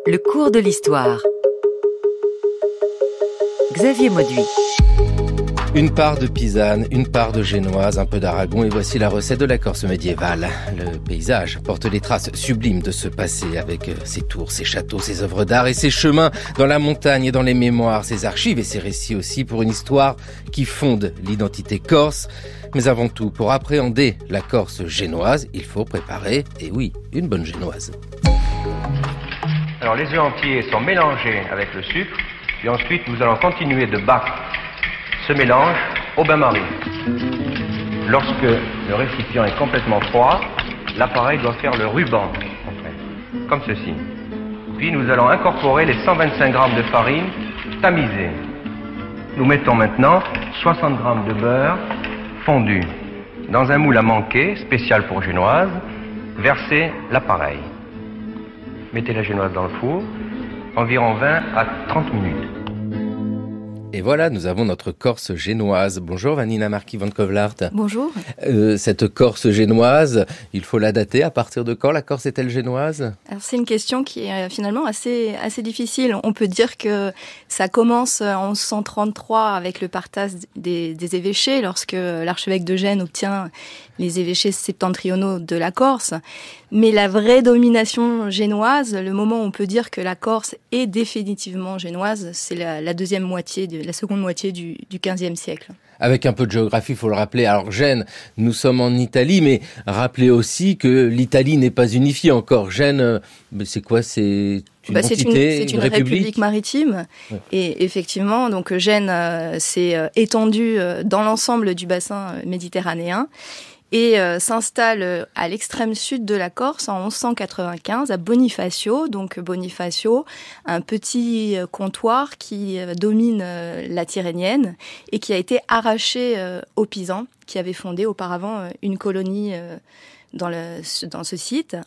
Le cours de l'histoire. Xavier Mauduit. Une part de pisane, une part de génoise, un peu d'Aragon et voici la recette de la Corse médiévale. Le paysage porte les traces sublimes de ce passé avec ses tours, ses châteaux, ses œuvres d'art et ses chemins dans la montagne et dans les mémoires, ses archives et ses récits aussi pour une histoire qui fonde l'identité corse. Mais avant tout, pour appréhender la Corse génoise, il faut préparer, et oui, une bonne génoise. Alors les œufs entiers sont mélangés avec le sucre, puis ensuite nous allons continuer de battre ce mélange au bain-marie. Lorsque le récipient est complètement froid, l'appareil doit faire le ruban, en fait, comme ceci. Puis nous allons incorporer les 125 grammes de farine tamisée. Nous mettons maintenant 60 grammes de beurre fondu. Dans un moule à manquer, spécial pour génoise, versez l'appareil. Mettez la génoise dans le four, environ 20 à 30 minutes. Et voilà, nous avons notre Corse génoise. Bonjour Vanina Marquis van Kovlaert. Bonjour. Cette Corse génoise, il faut la dater. À partir de quand la Corse est-elle génoise ? Alors c'est une question qui est finalement assez difficile. On peut dire que ça commence en 1133 avec le partage des évêchés, lorsque l'archevêque de Gênes obtient les évêchés septentrionaux de la Corse. Mais la vraie domination génoise, le moment où on peut dire que la Corse est définitivement génoise, c'est la seconde moitié du XVe siècle. Avec un peu de géographie, il faut le rappeler. Alors Gênes, nous sommes en Italie, mais rappelez aussi que l'Italie n'est pas unifiée encore. Gênes, c'est quoi ? C'est une entité, c'est une république maritime. Ouais. Et effectivement, donc Gênes s'est étendue dans l'ensemble du bassin méditerranéen et s'installe à l'extrême sud de la Corse en 1195 à Bonifacio. Donc Bonifacio, un petit comptoir qui domine la Tyrrhénienne et qui a été arraché aux Pisans qui avaient fondé auparavant une colonie dans ce site.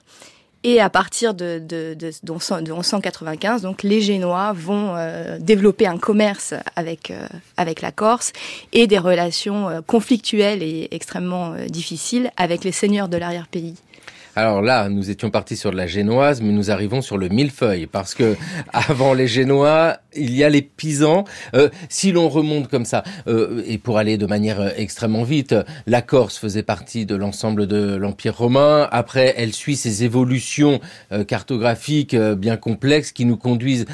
Et à partir de 1195, donc les Génois vont développer un commerce avec la Corse et des relations conflictuelles et extrêmement difficiles avec les seigneurs de l'arrière-pays. Alors là, nous étions partis sur de la génoise, mais nous arrivons sur le millefeuille, parce que avant les Génois, il y a les Pisans. Si l'on remonte comme ça, et pour aller de manière extrêmement vite, la Corse faisait partie de l'ensemble de l'Empire romain. Après, elle suit ses évolutions cartographiques bien complexes qui nous conduisent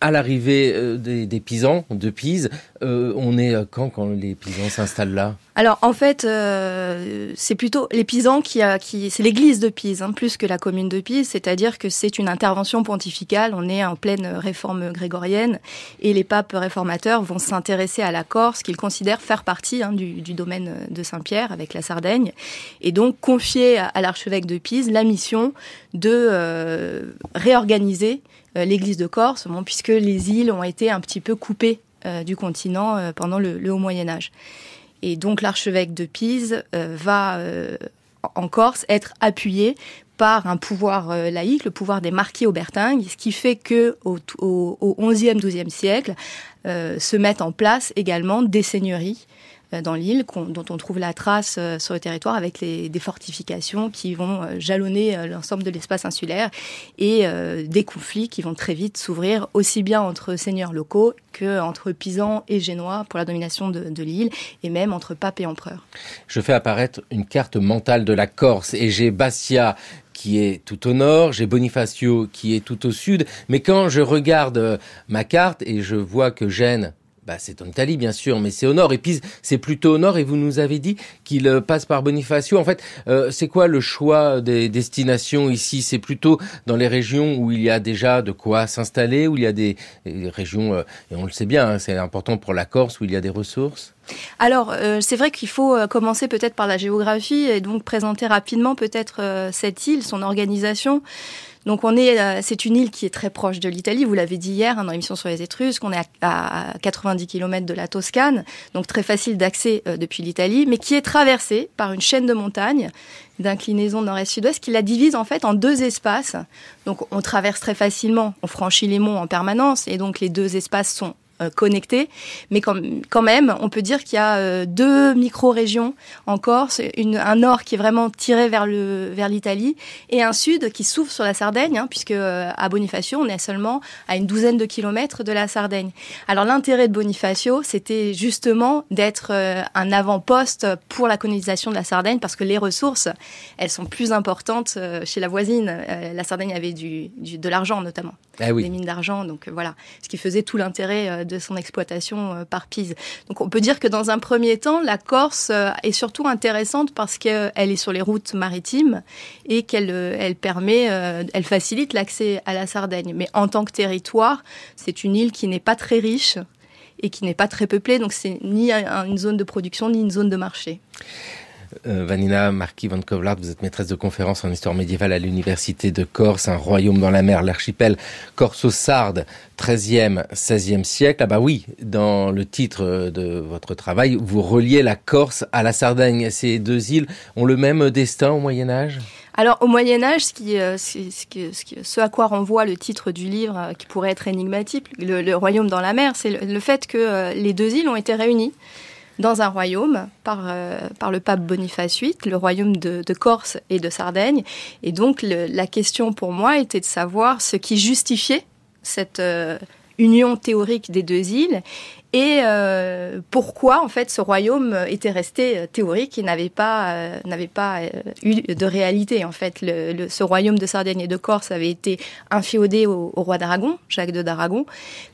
à l'arrivée des Pisans, de Pise. On est quand les Pisans s'installent là ? Alors en fait, c'est plutôt les Pisans c'est l'église de Pise, plus que la commune de Pise, c'est-à-dire que c'est une intervention pontificale, on est en pleine réforme grégorienne, et les papes réformateurs vont s'intéresser à la Corse, qu'ils considèrent faire partie du domaine de Saint-Pierre, avec la Sardaigne, et donc confier à l'archevêque de Pise la mission de réorganiser l'église de Corse, puisque les îles ont été un petit peu coupées du continent pendant le Haut Moyen-Âge. Et donc l'archevêque de Pise va en Corse être appuyé par un pouvoir laïque, le pouvoir des marquis aubertingues, ce qui fait que au XIe, XIIe siècle se mettent en place également des seigneuries dans l'île, dont on trouve la trace sur le territoire avec des fortifications qui vont jalonner l'ensemble de l'espace insulaire et des conflits qui vont très vite s'ouvrir aussi bien entre seigneurs locaux qu'entre Pisans et Génois pour la domination de l'île et même entre papes et empereurs. Je fais apparaître une carte mentale de la Corse et j'ai Bastia qui est tout au nord, j'ai Bonifacio qui est tout au sud, mais quand je regarde ma carte et je vois que Gênes, c'est en Italie, bien sûr, mais c'est au nord. Et Pise, c'est plutôt au nord. Et vous nous avez dit qu'il passe par Bonifacio. En fait, c'est quoi le choix des destinations ici ? C'est plutôt dans les régions où il y a déjà de quoi s'installer, où il y a des régions, et on le sait bien, c'est important pour la Corse, où il y a des ressources ? Alors, c'est vrai qu'il faut commencer peut-être par la géographie et donc présenter rapidement peut-être cette île, son organisation. Donc c'est une île qui est très proche de l'Italie, vous l'avez dit hier dans l'émission sur les Étrusques, on est à 90 km de la Toscane, donc très facile d'accès depuis l'Italie, mais qui est traversée par une chaîne de montagnes d'inclinaison nord-est-sud-ouest qui la divise en fait en deux espaces. Donc on traverse très facilement, on franchit les monts en permanence et donc les deux espaces sont connectés, mais quand même, on peut dire qu'il y a 2 micro-régions en Corse, un nord qui est vraiment tiré vers l'Italie et un sud qui s'ouvre sur la Sardaigne, puisque à Bonifacio, on est seulement à une douzaine de kilomètres de la Sardaigne. Alors l'intérêt de Bonifacio, c'était justement d'être un avant-poste pour la colonisation de la Sardaigne, parce que les ressources, elles sont plus importantes chez la voisine. La Sardaigne avait de l'argent notamment, des mines d'argent, donc voilà, ce qui faisait tout l'intérêt de son exploitation par Pise. Donc on peut dire que dans un premier temps, la Corse est surtout intéressante parce qu'elle est sur les routes maritimes et qu'elle facilite l'accès à la Sardaigne. Mais en tant que territoire, c'est une île qui n'est pas très riche et qui n'est pas très peuplée, donc c'est ni une zone de production ni une zone de marché. Vanina Marquis von Kovlart, vous êtes maîtresse de conférences en histoire médiévale à l'Université de Corse, un royaume dans la mer, l'archipel corso-sarde, 13e, 16e siècle. Ah bah oui, dans le titre de votre travail, vous reliez la Corse à la Sardaigne. Ces 2 îles ont le même destin au Moyen-Âge ? Alors, au Moyen-Âge, ce à quoi renvoie le titre du livre, qui pourrait être énigmatique, le royaume dans la mer, c'est le fait que les 2 îles ont été réunies dans un royaume par le pape Boniface VIII, le royaume de Corse et de Sardaigne. Et donc, la question pour moi était de savoir ce qui justifiait cette union théorique des 2 îles et pourquoi en fait ce royaume était resté théorique et n'avait pas eu de réalité. En fait, ce royaume de Sardaigne et de Corse avait été inféodé au roi d'Aragon, Jacques II d'Aragon.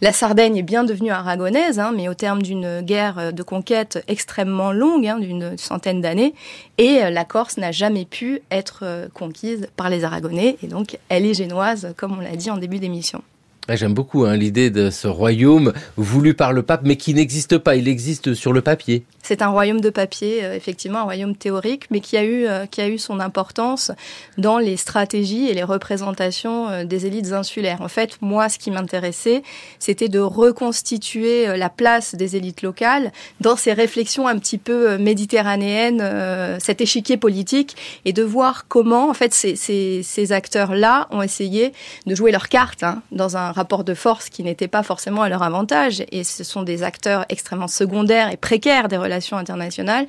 La Sardaigne est bien devenue aragonaise, mais au terme d'une guerre de conquête extrêmement longue, d'une centaine d'années, et la Corse n'a jamais pu être conquise par les Aragonais, et donc elle est génoise, comme on l'a dit en début d'émission. J'aime beaucoup l'idée de ce royaume voulu par le pape, mais qui n'existe pas. Il existe sur le papier. C'est un royaume de papier, effectivement, un royaume théorique, mais qui a eu son importance dans les stratégies et les représentations des élites insulaires. En fait, moi, ce qui m'intéressait, c'était de reconstituer la place des élites locales dans ces réflexions un petit peu méditerranéennes, cet échiquier politique, et de voir comment, en fait, ces acteurs-là ont essayé de jouer leurs cartes dans un rapport de force qui n'était pas forcément à leur avantage. Et ce sont des acteurs extrêmement secondaires et précaires des relations internationales,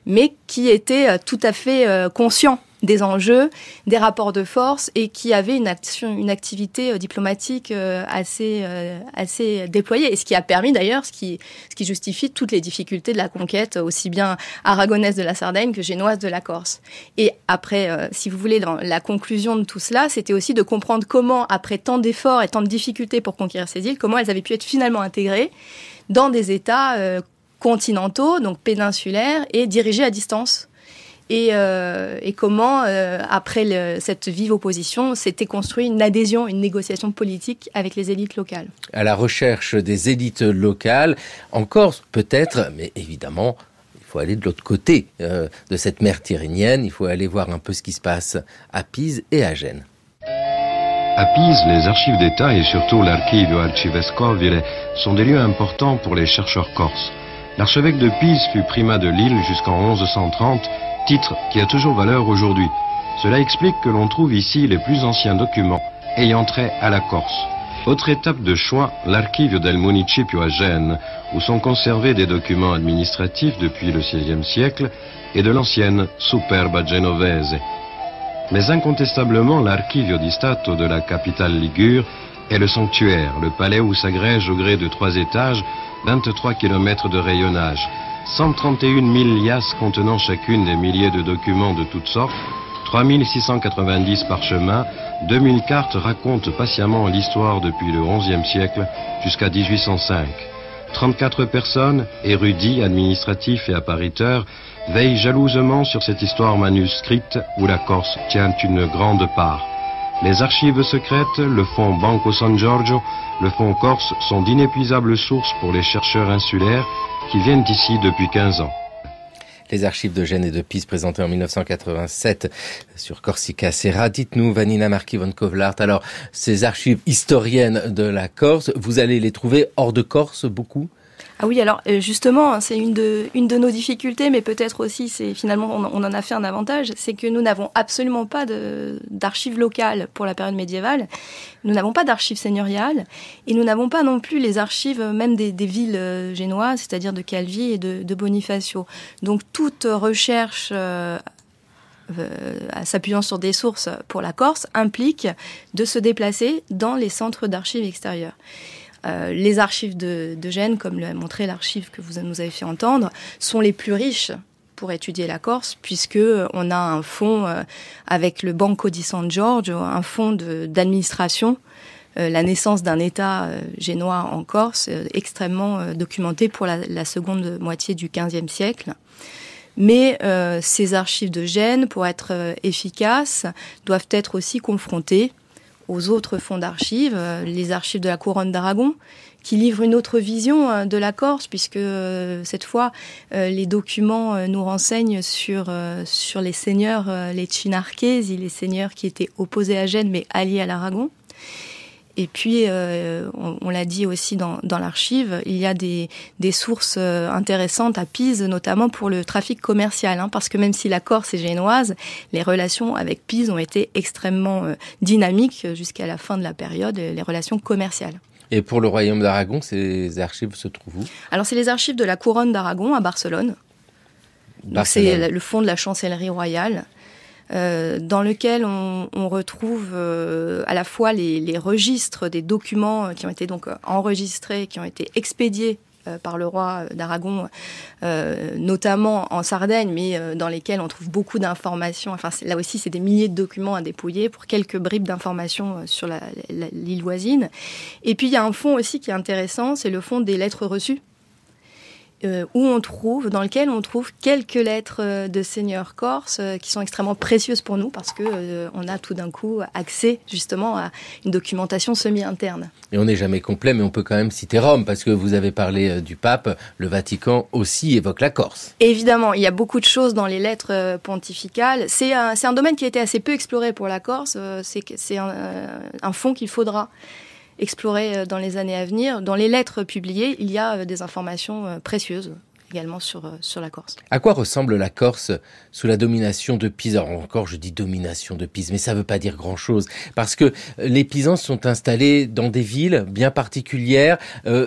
mais qui étaient tout à fait conscients des enjeux, des rapports de force et qui avaient une activité diplomatique assez déployée. Et ce qui a permis d'ailleurs, ce qui justifie toutes les difficultés de la conquête, aussi bien aragonaise de la Sardaigne que génoise de la Corse. Et après, si vous voulez, dans la conclusion de tout cela, c'était aussi de comprendre comment, après tant d'efforts et tant de difficultés pour conquérir ces îles, comment elles avaient pu être finalement intégrées dans des États continentaux, donc péninsulaires, et dirigés à distance. Et comment, après cette vive opposition, s'était construit une adhésion, une négociation politique avec les élites locales. À la recherche des élites locales, en Corse peut-être, mais évidemment, il faut aller de l'autre côté de cette mer tyrrhénienne, il faut aller voir un peu ce qui se passe à Pise et à Gênes. À Pise, les archives d'État et surtout l'Archivio Arcivescovile sont des lieux importants pour les chercheurs corses. L'archevêque de Pise fut primat de l'île jusqu'en 1130, titre qui a toujours valeur aujourd'hui. Cela explique que l'on trouve ici les plus anciens documents ayant trait à la Corse. Autre étape de choix, l'Archivio del Municipio à Gênes, où sont conservés des documents administratifs depuis le XVIe siècle et de l'ancienne Superba Genovese. Mais incontestablement, l'Archivio di Stato de la capitale ligure est le sanctuaire, le palais où s'agrègent au gré de 3 étages 23 km de rayonnage, 131 000 liasses contenant chacune des milliers de documents de toutes sortes, 3690 parchemins, 2000 cartes racontent patiemment l'histoire depuis le XIe siècle jusqu'à 1805. 34 personnes, érudits, administratifs et appariteurs, veillent jalousement sur cette histoire manuscrite où la Corse tient une grande part. Les archives secrètes, le fonds Banco San Giorgio, le fonds Corse sont d'inépuisables sources pour les chercheurs insulaires qui viennent ici depuis 15 ans. Les archives de Gênes et de Pise présentées en 1987 sur Corsica Serra. Dites-nous, Vanina Marquis von Kovlart, alors ces archives historiennes de la Corse, vous allez les trouver hors de Corse beaucoup ? Ah oui, alors justement, c'est une de nos difficultés, mais peut-être aussi, c'est finalement, on en a fait un avantage, c'est que nous n'avons absolument pas d'archives locales pour la période médiévale, nous n'avons pas d'archives seigneuriales, et nous n'avons pas non plus les archives même des villes génoises, c'est-à-dire de Calvi et de Bonifacio. Donc toute recherche s'appuyant sur des sources pour la Corse implique de se déplacer dans les centres d'archives extérieurs. Les archives de Gênes, comme l'a montré l'archive que vous nous avez fait entendre, sont les plus riches pour étudier la Corse, puisque on a un fonds avec le Banco di San Giorgio, un fonds d'administration, la naissance d'un État génois en Corse, extrêmement documenté pour la seconde moitié du XVe siècle. Mais ces archives de Gênes, pour être efficaces, doivent être aussi confrontées aux autres fonds d'archives, les archives de la Couronne d'Aragon, qui livrent une autre vision de la Corse, puisque cette fois, les documents nous renseignent sur les seigneurs, les Cinarchesi, les seigneurs qui étaient opposés à Gênes, mais alliés à l'Aragon. Et puis, on l'a dit aussi dans l'archive, il y a des sources intéressantes à Pise, notamment pour le trafic commercial, parce que même si la Corse est génoise, les relations avec Pise ont été extrêmement dynamiques jusqu'à la fin de la période, les relations commerciales. Et pour le royaume d'Aragon, ces archives se trouvent où ? Alors, c'est les archives de la Couronne d'Aragon à Barcelone. Donc, c'est le fonds de la chancellerie royale. Dans lequel on retrouve à la fois les registres des documents qui ont été donc enregistrés, qui ont été expédiés par le roi d'Aragon, notamment en Sardaigne, mais dans lesquels on trouve beaucoup d'informations. Enfin, là aussi, c'est des milliers de documents à dépouiller pour quelques bribes d'informations sur l'île voisine. Et puis, il y a un fonds aussi qui est intéressant, c'est le fonds des lettres reçues. Dans lequel on trouve quelques lettres de seigneurs corses qui sont extrêmement précieuses pour nous parce que on a tout d'un coup accès justement à une documentation semi-interne. Et on n'est jamais complet, mais on peut quand même citer Rome, parce que vous avez parlé du pape, le Vatican aussi évoque la Corse. Évidemment, il y a beaucoup de choses dans les lettres pontificales. C'est un domaine qui a été assez peu exploré pour la Corse, c'est un fond qu'il faudra explorer dans les années à venir. Dans les lettres publiées, il y a des informations précieuses également sur la Corse. À quoi ressemble la Corse sous la domination de Pise ? Alors encore, je dis domination de Pise, mais ça ne veut pas dire grand-chose, parce que les Pisans sont installés dans des villes bien particulières.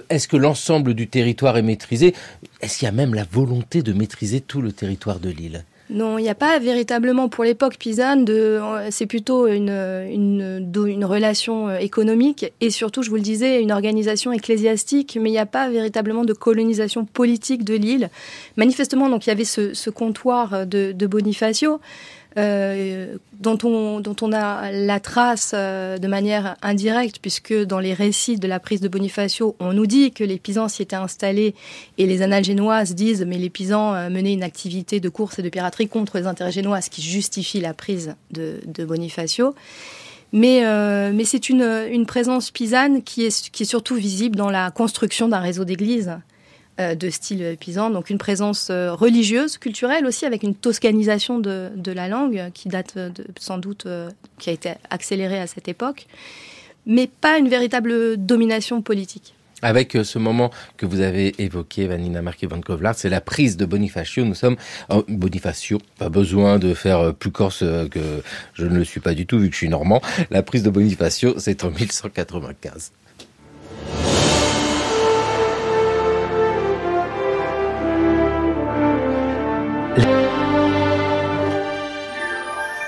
Est-ce que l'ensemble du territoire est maîtrisé ? Est-ce qu'il y a même la volonté de maîtriser tout le territoire de l'île ? Non, il n'y a pas véritablement, pour l'époque pisane, c'est plutôt une relation économique et surtout, je vous le disais, une organisation ecclésiastique, mais il n'y a pas véritablement de colonisation politique de l'île. Manifestement, donc, il y avait ce comptoir de Bonifacio, dont on a la trace de manière indirecte, puisque dans les récits de la prise de Bonifacio, on nous dit que les Pisans s'y étaient installés, et les annales génoises disent mais les Pisans menaient une activité de course et de piraterie contre les intérêts génois, ce qui justifie la prise de Bonifacio. Mais c'est une présence pisane qui est surtout visible dans la construction d'un réseau d'églises de style pisan, donc une présence religieuse, culturelle aussi, avec une toscanisation de la langue qui date sans doute, qui a été accélérée à cette époque, mais pas une véritable domination politique. Avec ce moment que vous avez évoqué, Vanina Marquis van Kovlart, c'est la prise de Bonifacio. Nous sommes en Bonifacio, pas besoin de faire plus corse que je ne le suis pas du tout vu que je suis normand. La prise de Bonifacio, c'est en 1195.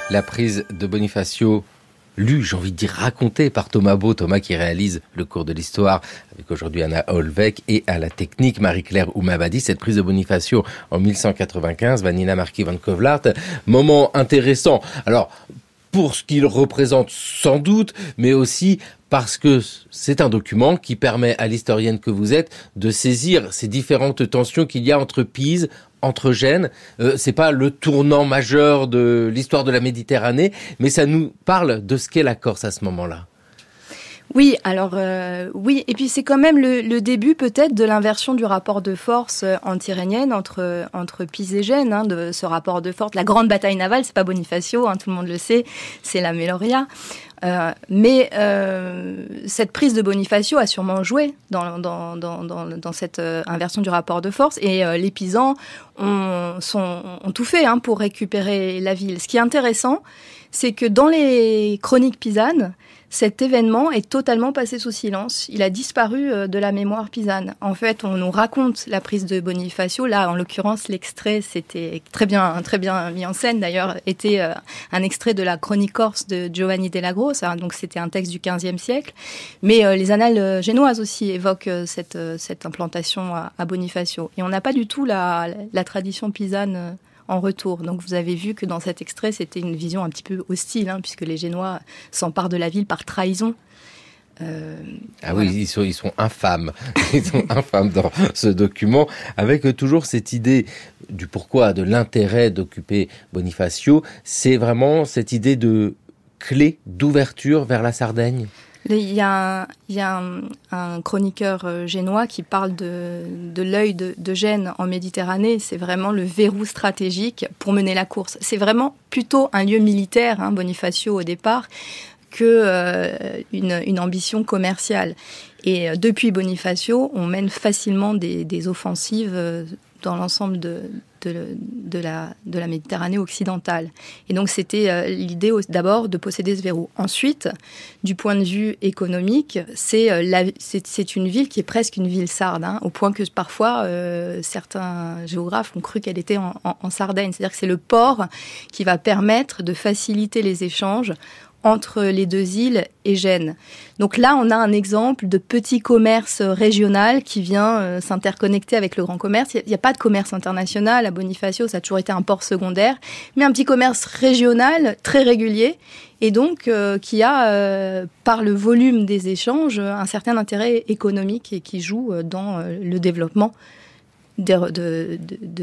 La prise de Bonifacio, lue, j'ai envie de dire racontée par Thomas Beau, Thomas qui réalise le cours de l'histoire avec aujourd'hui Anna Holweck et à la technique Marie-Claire Oumabadi. Cette prise de Bonifacio en 1195, Vanina Marquis van Kovlart, moment intéressant. Alors, pour ce qu'il représente sans doute, mais aussi parce que c'est un document qui permet à l'historienne que vous êtes de saisir ces différentes tensions qu'il y a entre Pise, entre Gênes. C'est pas le tournant majeur de l'histoire de la Méditerranée, mais ça nous parle de ce qu'est la Corse à ce moment-là. Oui, alors oui, et puis c'est quand même le début peut-être de l'inversion du rapport de force antirhénienne entre Pise et Gênes, de ce rapport de force. La grande bataille navale, c'est pas Bonifacio, tout le monde le sait, c'est la Meloria. Mais cette prise de Bonifacio a sûrement joué dans cette inversion du rapport de force, et les Pisans ont tout fait pour récupérer la ville. Ce qui est intéressant, c'est que dans les chroniques pisanes, cet événement est totalement passé sous silence. Il a disparu de la mémoire pisane. En fait, on nous raconte la prise de Bonifacio. Là, en l'occurrence, l'extrait, c'était très bien mis en scène. D'ailleurs, était un extrait de la chronique corse de Giovanni della Grossa. Donc, c'était un texte du XVe siècle. Mais les annales génoises aussi évoquent cette implantation à Bonifacio. Et on n'a pas du tout la tradition pisane en retour. Donc vous avez vu que dans cet extrait, c'était une vision un petit peu hostile, puisque les Génois s'emparent de la ville par trahison. Voilà. Oui, ils sont infâmes. Ils sont infâmes dans ce document, avec toujours cette idée du pourquoi, de l'intérêt d'occuper Bonifacio. C'est vraiment cette idée de clé d'ouverture vers la Sardaigne. Il y a un chroniqueur génois qui parle de l'œil de Gênes en Méditerranée. C'est vraiment le verrou stratégique pour mener la course. C'est vraiment plutôt un lieu militaire, Bonifacio au départ, une ambition commerciale. Et depuis Bonifacio, on mène facilement des offensives dans l'ensemble de la Méditerranée occidentale. Et donc c'était l'idée d'abord de posséder ce verrou. Ensuite, du point de vue économique, c'est une ville qui est presque une ville sarde, au point que parfois certains géographes ont cru qu'elle était en Sardaigne. C'est-à-dire que c'est le port qui va permettre de faciliter les échanges entre les deux îles et Gênes. Donc là, on a un exemple de petit commerce régional qui vient s'interconnecter avec le grand commerce. Il n'y a pas de commerce international à Bonifacio, ça a toujours été un port secondaire, mais un petit commerce régional très régulier, et donc qui a, par le volume des échanges, un certain intérêt économique et qui joue dans le développement de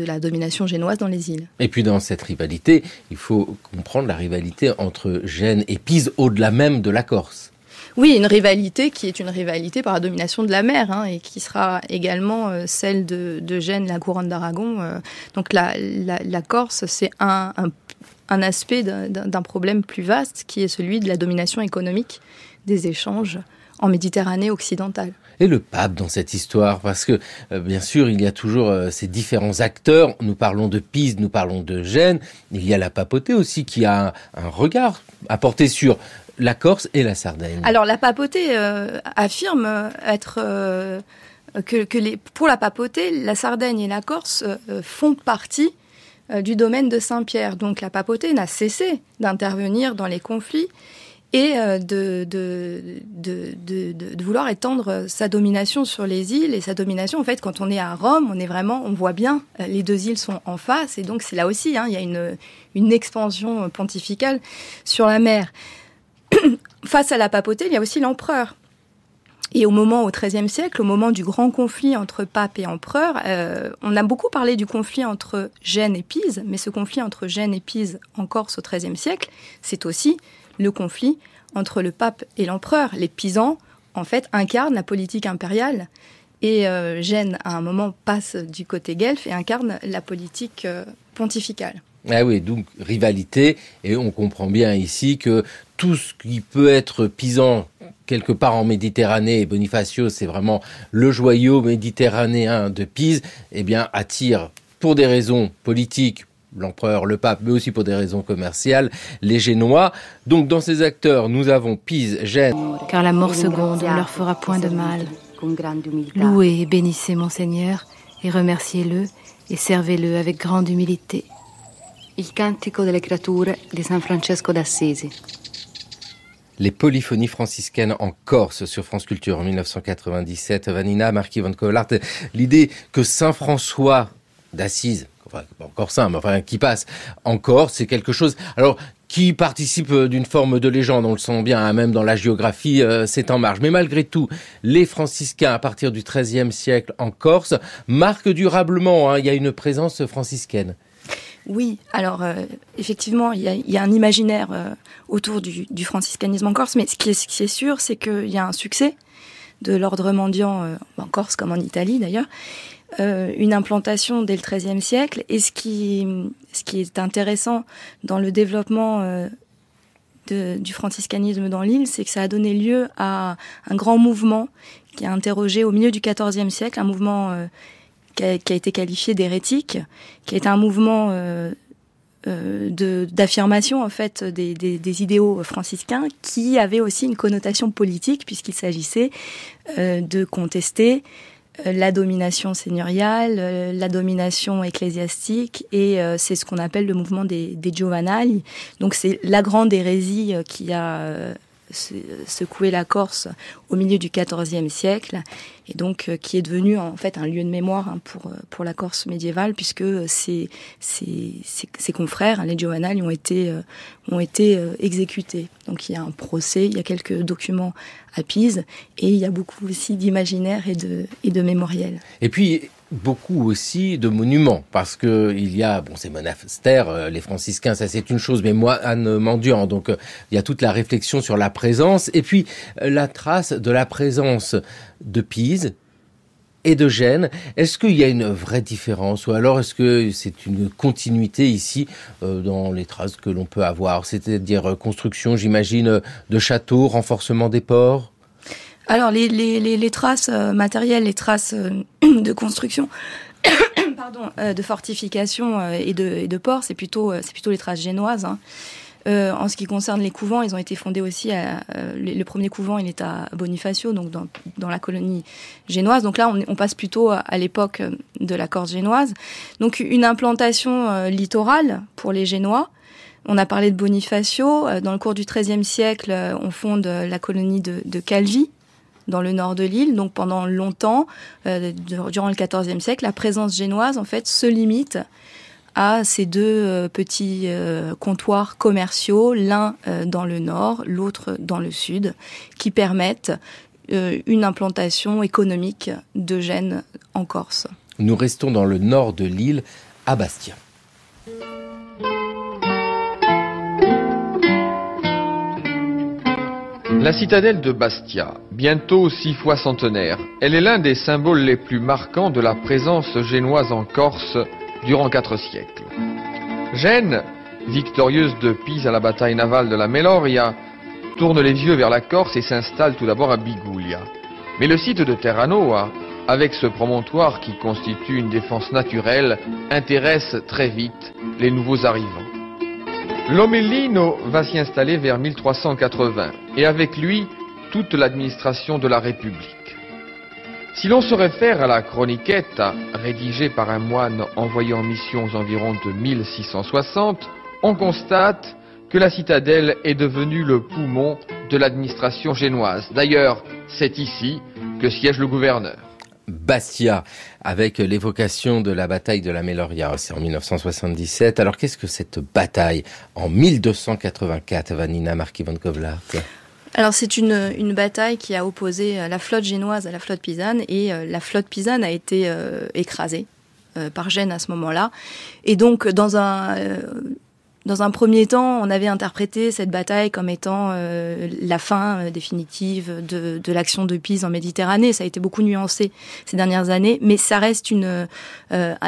la domination génoise dans les îles. Et puis dans cette rivalité, il faut comprendre la rivalité entre Gênes et Pise, au-delà même de la Corse. Oui, une rivalité qui est une rivalité par la domination de la mer, et qui sera également celle de Gênes, la couronne d'Aragon. Donc la Corse, c'est un aspect d'un problème plus vaste, qui est celui de la domination économique des échanges en Méditerranée occidentale. Et le pape dans cette histoire, parce que bien sûr il y a toujours ces différents acteurs, nous parlons de Pise, nous parlons de Gênes, il y a la papauté aussi qui a un regard à porter sur la Corse et la Sardaigne. Alors la papauté affirme pour la papauté, la Sardaigne et la Corse font partie du domaine de Saint-Pierre. Donc la papauté n'a cessé d'intervenir dans les conflits et de vouloir étendre sa domination sur les îles. Et sa domination, en fait, quand on est à Rome, on voit bien, les deux îles sont en face, et donc c'est là aussi, il y a une expansion pontificale sur la mer. Face à la papauté, il y a aussi l'empereur. Et au XIIIe siècle, au moment du grand conflit entre pape et empereur, on a beaucoup parlé du conflit entre Gênes et Pise, mais ce conflit entre Gênes et Pise en Corse au XIIIe siècle, c'est aussi le conflit entre le pape et l'empereur. Les Pisans, en fait, incarnent la politique impériale, et Gênes, à un moment, passe du côté guelfe et incarne la politique pontificale. Ah oui, donc rivalité, et on comprend bien ici que tout ce qui peut être pisan quelque part en Méditerranée, et Bonifacio, c'est vraiment le joyau méditerranéen de Pise, eh bien attire pour des raisons politiques, l'empereur, le pape, mais aussi pour des raisons commerciales, les Génois. Donc dans ces acteurs, nous avons Pise, Gênes. Car la mort seconde ne leur fera point de mal. Louez et bénissez Monseigneur, et remerciez-le, et servez-le avec grande humilité. Il Cantico delle Creature di San Francesco d'Assisi. Les polyphonies franciscaines en Corse sur France Culture en 1997. Vanina, Marquis von Kollart, l'idée que Saint François d'Assise, enfin pas encore saint, mais enfin qui passe en Corse, c'est quelque chose alors qui participe d'une forme de légende, on le sent bien, même dans la géographie, c'est en marge. Mais malgré tout, les franciscains, à partir du XIIIe siècle en Corse, marquent durablement, il y a une présence franciscaine. Oui, alors effectivement, il y a un imaginaire autour du franciscanisme en Corse, mais ce qui est sûr, c'est qu'il y a un succès de l'ordre mendiant en Corse comme en Italie d'ailleurs, une implantation dès le XIIIe siècle, et ce qui est intéressant dans le développement du franciscanisme dans l'île, c'est que ça a donné lieu à un grand mouvement qui a interrogé au milieu du XIVe siècle, un mouvement qui a été qualifié d'hérétique, qui est un mouvement d'affirmation en fait des idéaux franciscains, qui avait aussi une connotation politique puisqu'il s'agissait de contester la domination seigneuriale, la domination ecclésiastique, et c'est ce qu'on appelle le mouvement des Giovanali. Donc c'est la grande hérésie qui a secoué la Corse au milieu du XIVe siècle, et donc qui est devenu en fait un lieu de mémoire pour la Corse médiévale, puisque ses confrères, les Giovanali, ont été exécutés. Donc il y a un procès, il y a quelques documents à Pise, et il y a beaucoup aussi d'imaginaire et de mémoriels. Et puis beaucoup aussi de monuments, parce que il y a ces monastères, les franciscains, ça c'est une chose, mais moines mendiants, donc il y a toute la réflexion sur la présence, et puis la trace de la présence de Pise et de Gênes. Est-ce qu'il y a une vraie différence, ou alors est-ce que c'est une continuité ici dans les traces que l'on peut avoir, c'est-à-dire construction, j'imagine, de châteaux, renforcement des ports? Alors les traces matérielles, les traces de construction, de fortification et de ports, c'est plutôt les traces génoises. En ce qui concerne les couvents, ils ont été fondés aussi. Le premier couvent, il est à Bonifacio, donc dans la colonie génoise. Donc là, on passe plutôt à l'époque de la Corse génoise. Donc une implantation littorale pour les Génois. On a parlé de Bonifacio. Dans le cours du XIIIe siècle, on fonde la colonie de Calvi, dans le nord de l'île. Donc pendant longtemps, durant le XIVe siècle, la présence génoise en fait se limite à ces deux petits comptoirs commerciaux, l'un dans le nord, l'autre dans le sud, qui permettent une implantation économique de Gênes en Corse. Nous restons dans le nord de l'île, à Bastia. La citadelle de Bastia, bientôt 6 fois centenaire, elle est l'un des symboles les plus marquants de la présence génoise en Corse durant 4 siècles. Gênes, victorieuse de Pise à la bataille navale de la Meloria, tourne les yeux vers la Corse et s'installe tout d'abord à Biguglia. Mais le site de Terranova, avec ce promontoire qui constitue une défense naturelle, intéresse très vite les nouveaux arrivants. Lomellino va s'y installer vers 1380, et avec lui, toute l'administration de la République. Si l'on se réfère à la Chroniquetta, rédigée par un moine envoyé en mission aux environs de 1660, on constate que la citadelle est devenue le poumon de l'administration génoise. D'ailleurs, c'est ici que siège le gouverneur. Bastia, avec l'évocation de la bataille de la Meloria, c'est en 1977. Alors qu'est-ce que cette bataille en 1284, Vanina Markivan-Kovlar? Alors c'est une bataille qui a opposé la flotte génoise à la flotte pisane, et la flotte pisane a été écrasée par Gênes à ce moment-là. Et donc dans un premier temps, on avait interprété cette bataille comme étant la fin définitive de l'action de Pise en Méditerranée. Ça a été beaucoup nuancé ces dernières années, mais ça reste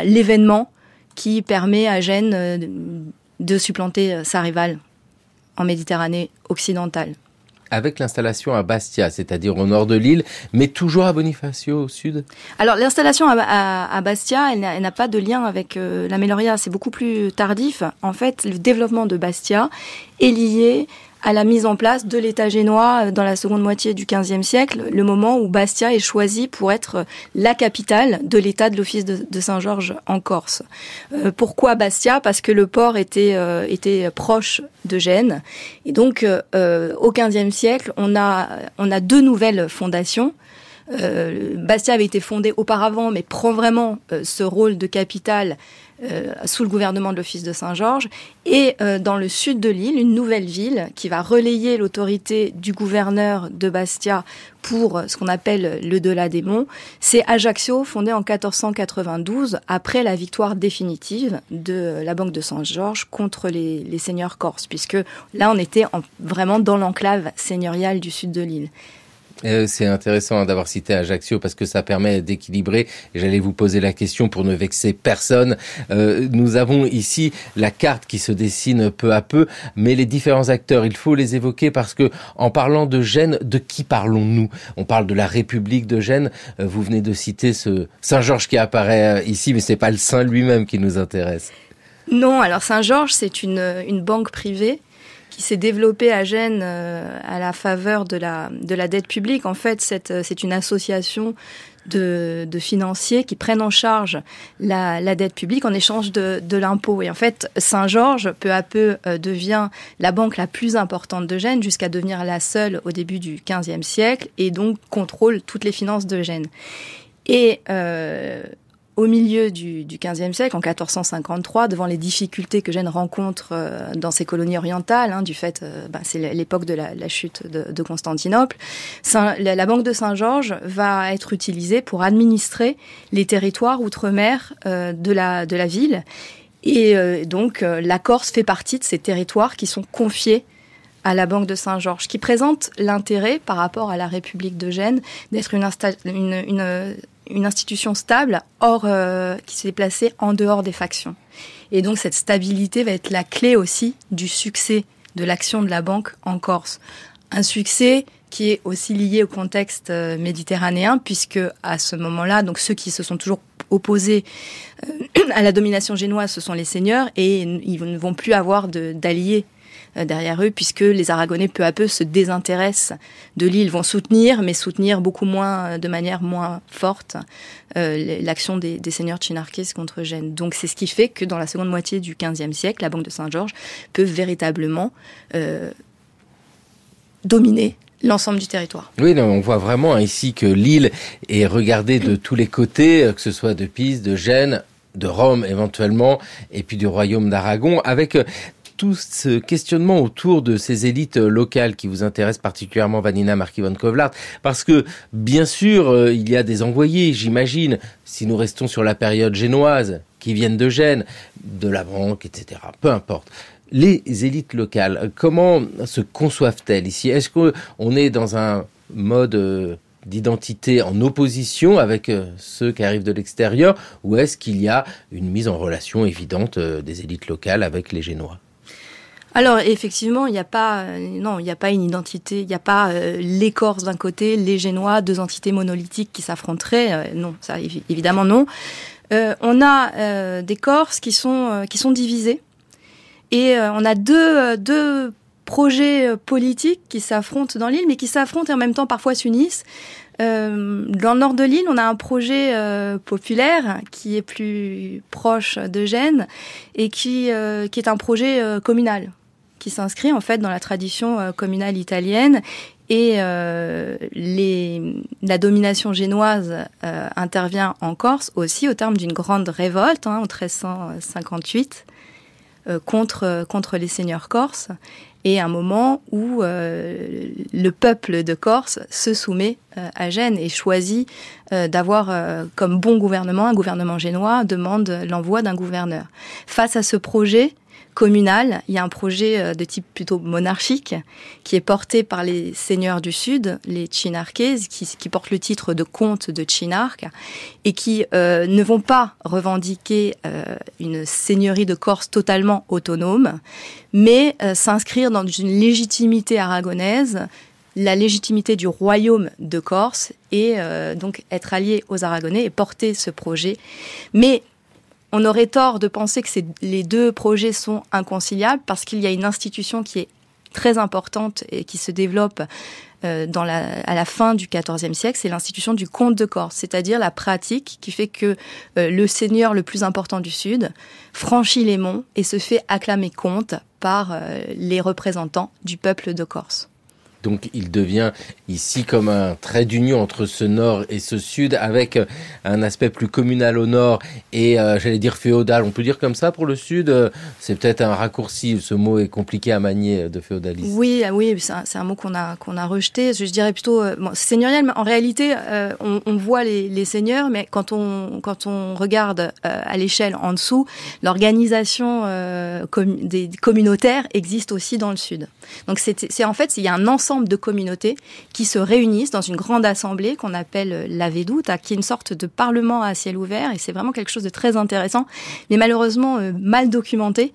l'événement qui permet à Gênes de supplanter sa rivale en Méditerranée occidentale. Avec l'installation à Bastia, c'est-à-dire au nord de l'île, mais toujours à Bonifacio au sud? Alors l'installation à Bastia, elle n'a pas de lien avec la Meloria, c'est beaucoup plus tardif. En fait, le développement de Bastia est lié à la mise en place de l'État génois dans la seconde moitié du XVe siècle, le moment où Bastia est choisi pour être la capitale de l'État de l'Office de Saint-Georges en Corse. Pourquoi Bastia? Parce que le port était proche de Gênes. Et donc, au XVe siècle, on a deux nouvelles fondations. Bastia avait été fondée auparavant, mais prend vraiment ce rôle de capitale sous le gouvernement de l'Office de Saint-Georges, et dans le sud de l'île, une nouvelle ville qui va relayer l'autorité du gouverneur de Bastia pour ce qu'on appelle le delà des monts, c'est Ajaccio, fondée en 1492, après la victoire définitive de la Banque de Saint-Georges contre les seigneurs corses, puisque là on était vraiment dans l'enclave seigneuriale du sud de l'île. C'est intéressant d'avoir cité Ajaccio parce que ça permet d'équilibrer. Et j'allais vous poser la question pour ne vexer personne. Nous avons ici la carte qui se dessine peu à peu, mais les différents acteurs, il faut les évoquer parce que en parlant de Gênes, de qui parlons-nous ? On parle de la République de Gênes. Vous venez de citer ce Saint-Georges qui apparaît ici, mais c'est pas le saint lui-même qui nous intéresse. Non, alors Saint-Georges, c'est une banque privée qui s'est développée à Gênes à la faveur de la dette publique. En fait, c'est une association de financiers qui prennent en charge la dette publique en échange de l'impôt. Et en fait, Saint-Georges, peu à peu, devient la banque la plus importante de Gênes, jusqu'à devenir la seule au début du XVe siècle, et donc contrôle toutes les finances de Gênes. Et au milieu du XVe siècle, en 1453, devant les difficultés que Gênes rencontre dans ses colonies orientales, du fait, c'est l'époque de la chute de Constantinople, la Banque de Saint-Georges va être utilisée pour administrer les territoires outre-mer de la ville. Et donc, la Corse fait partie de ces territoires qui sont confiés à la Banque de Saint-Georges, qui présente l'intérêt, par rapport à la République de Gênes, d'être une institution stable, qui s'est placée en dehors des factions. Et donc cette stabilité va être la clé aussi du succès de l'action de la banque en Corse. Un succès qui est aussi lié au contexte méditerranéen, puisque à ce moment-là, donc ceux qui se sont toujours opposés à la domination génoise, ce sont les seigneurs, et ils ne vont plus avoir d'alliés derrière eux, puisque les Aragonais peu à peu se désintéressent de l'île, vont soutenir, mais soutenir beaucoup moins, de manière moins forte, l'action des seigneurs chinarkés contre Gênes. Donc c'est ce qui fait que dans la seconde moitié du XVe siècle, la Banque de Saint-Georges peut véritablement dominer l'ensemble du territoire. Oui, non, on voit vraiment ici que l'île est regardée de tous les côtés, que ce soit de Pise, de Gênes, de Rome éventuellement, et puis du royaume d'Aragon, avec tout ce questionnement autour de ces élites locales qui vous intéressent particulièrement, Vanina Marquis-von Kovlart, parce que, bien sûr, il y a des envoyés, j'imagine, si nous restons sur la période génoise, qui viennent de Gênes, de la banque, etc., peu importe. Les élites locales, comment se conçoivent-elles ici ? Est-ce qu'on est dans un mode d'identité en opposition avec ceux qui arrivent de l'extérieur, ou est-ce qu'il y a une mise en relation évidente des élites locales avec les Génois ? Alors effectivement, il n'y a pas une identité, il n'y a pas les Corses d'un côté, les Génois, deux entités monolithiques qui s'affronteraient. Non, ça évidemment non. On a des Corses qui sont divisés, et on a deux projets politiques qui s'affrontent dans l'île, mais qui s'affrontent et en même temps parfois s'unissent. Dans le nord de l'île, on a un projet populaire qui est plus proche de Gênes et qui est un projet communal, qui s'inscrit en fait dans la tradition communale italienne. Et la domination génoise intervient en Corse aussi au terme d'une grande révolte en 1358 contre les seigneurs corses, et un moment où le peuple de Corse se soumet à Gênes et choisit d'avoir comme bon gouvernement, un gouvernement génois, demande l'envoi d'un gouverneur. Face à ce projet communal, il y a un projet de type plutôt monarchique qui est porté par les seigneurs du Sud, les Chinarkés, qui portent le titre de comte de Chinarque, et qui ne vont pas revendiquer une seigneurie de Corse totalement autonome, mais s'inscrire dans une légitimité aragonaise, la légitimité du royaume de Corse, et donc être alliés aux Aragonais et porter ce projet. Mais on aurait tort de penser que les deux projets sont inconciliables, parce qu'il y a une institution qui est très importante et qui se développe à la fin du XIVe siècle, c'est l'institution du comte de Corse, c'est-à-dire la pratique qui fait que le seigneur le plus important du Sud franchit les monts et se fait acclamer comte par les représentants du peuple de Corse. Donc il devient ici comme un trait d'union entre ce nord et ce sud, avec un aspect plus communal au nord et j'allais dire féodal. On peut dire comme ça pour le sud. C'est peut-être un raccourci. Ce mot est compliqué à manier, de féodalisme. Oui, c'est un mot qu'on a rejeté. Je dirais plutôt seigneurial. Mais en réalité, on voit les seigneurs, mais quand on regarde à l'échelle en dessous, l'organisation des communautaires existe aussi dans le sud. Donc c'est en fait, il y a un ensemble ensemble de communautés qui se réunissent dans une grande assemblée qu'on appelle la Veduta, qui est une sorte de parlement à ciel ouvert, et c'est vraiment quelque chose de très intéressant, mais malheureusement mal documenté.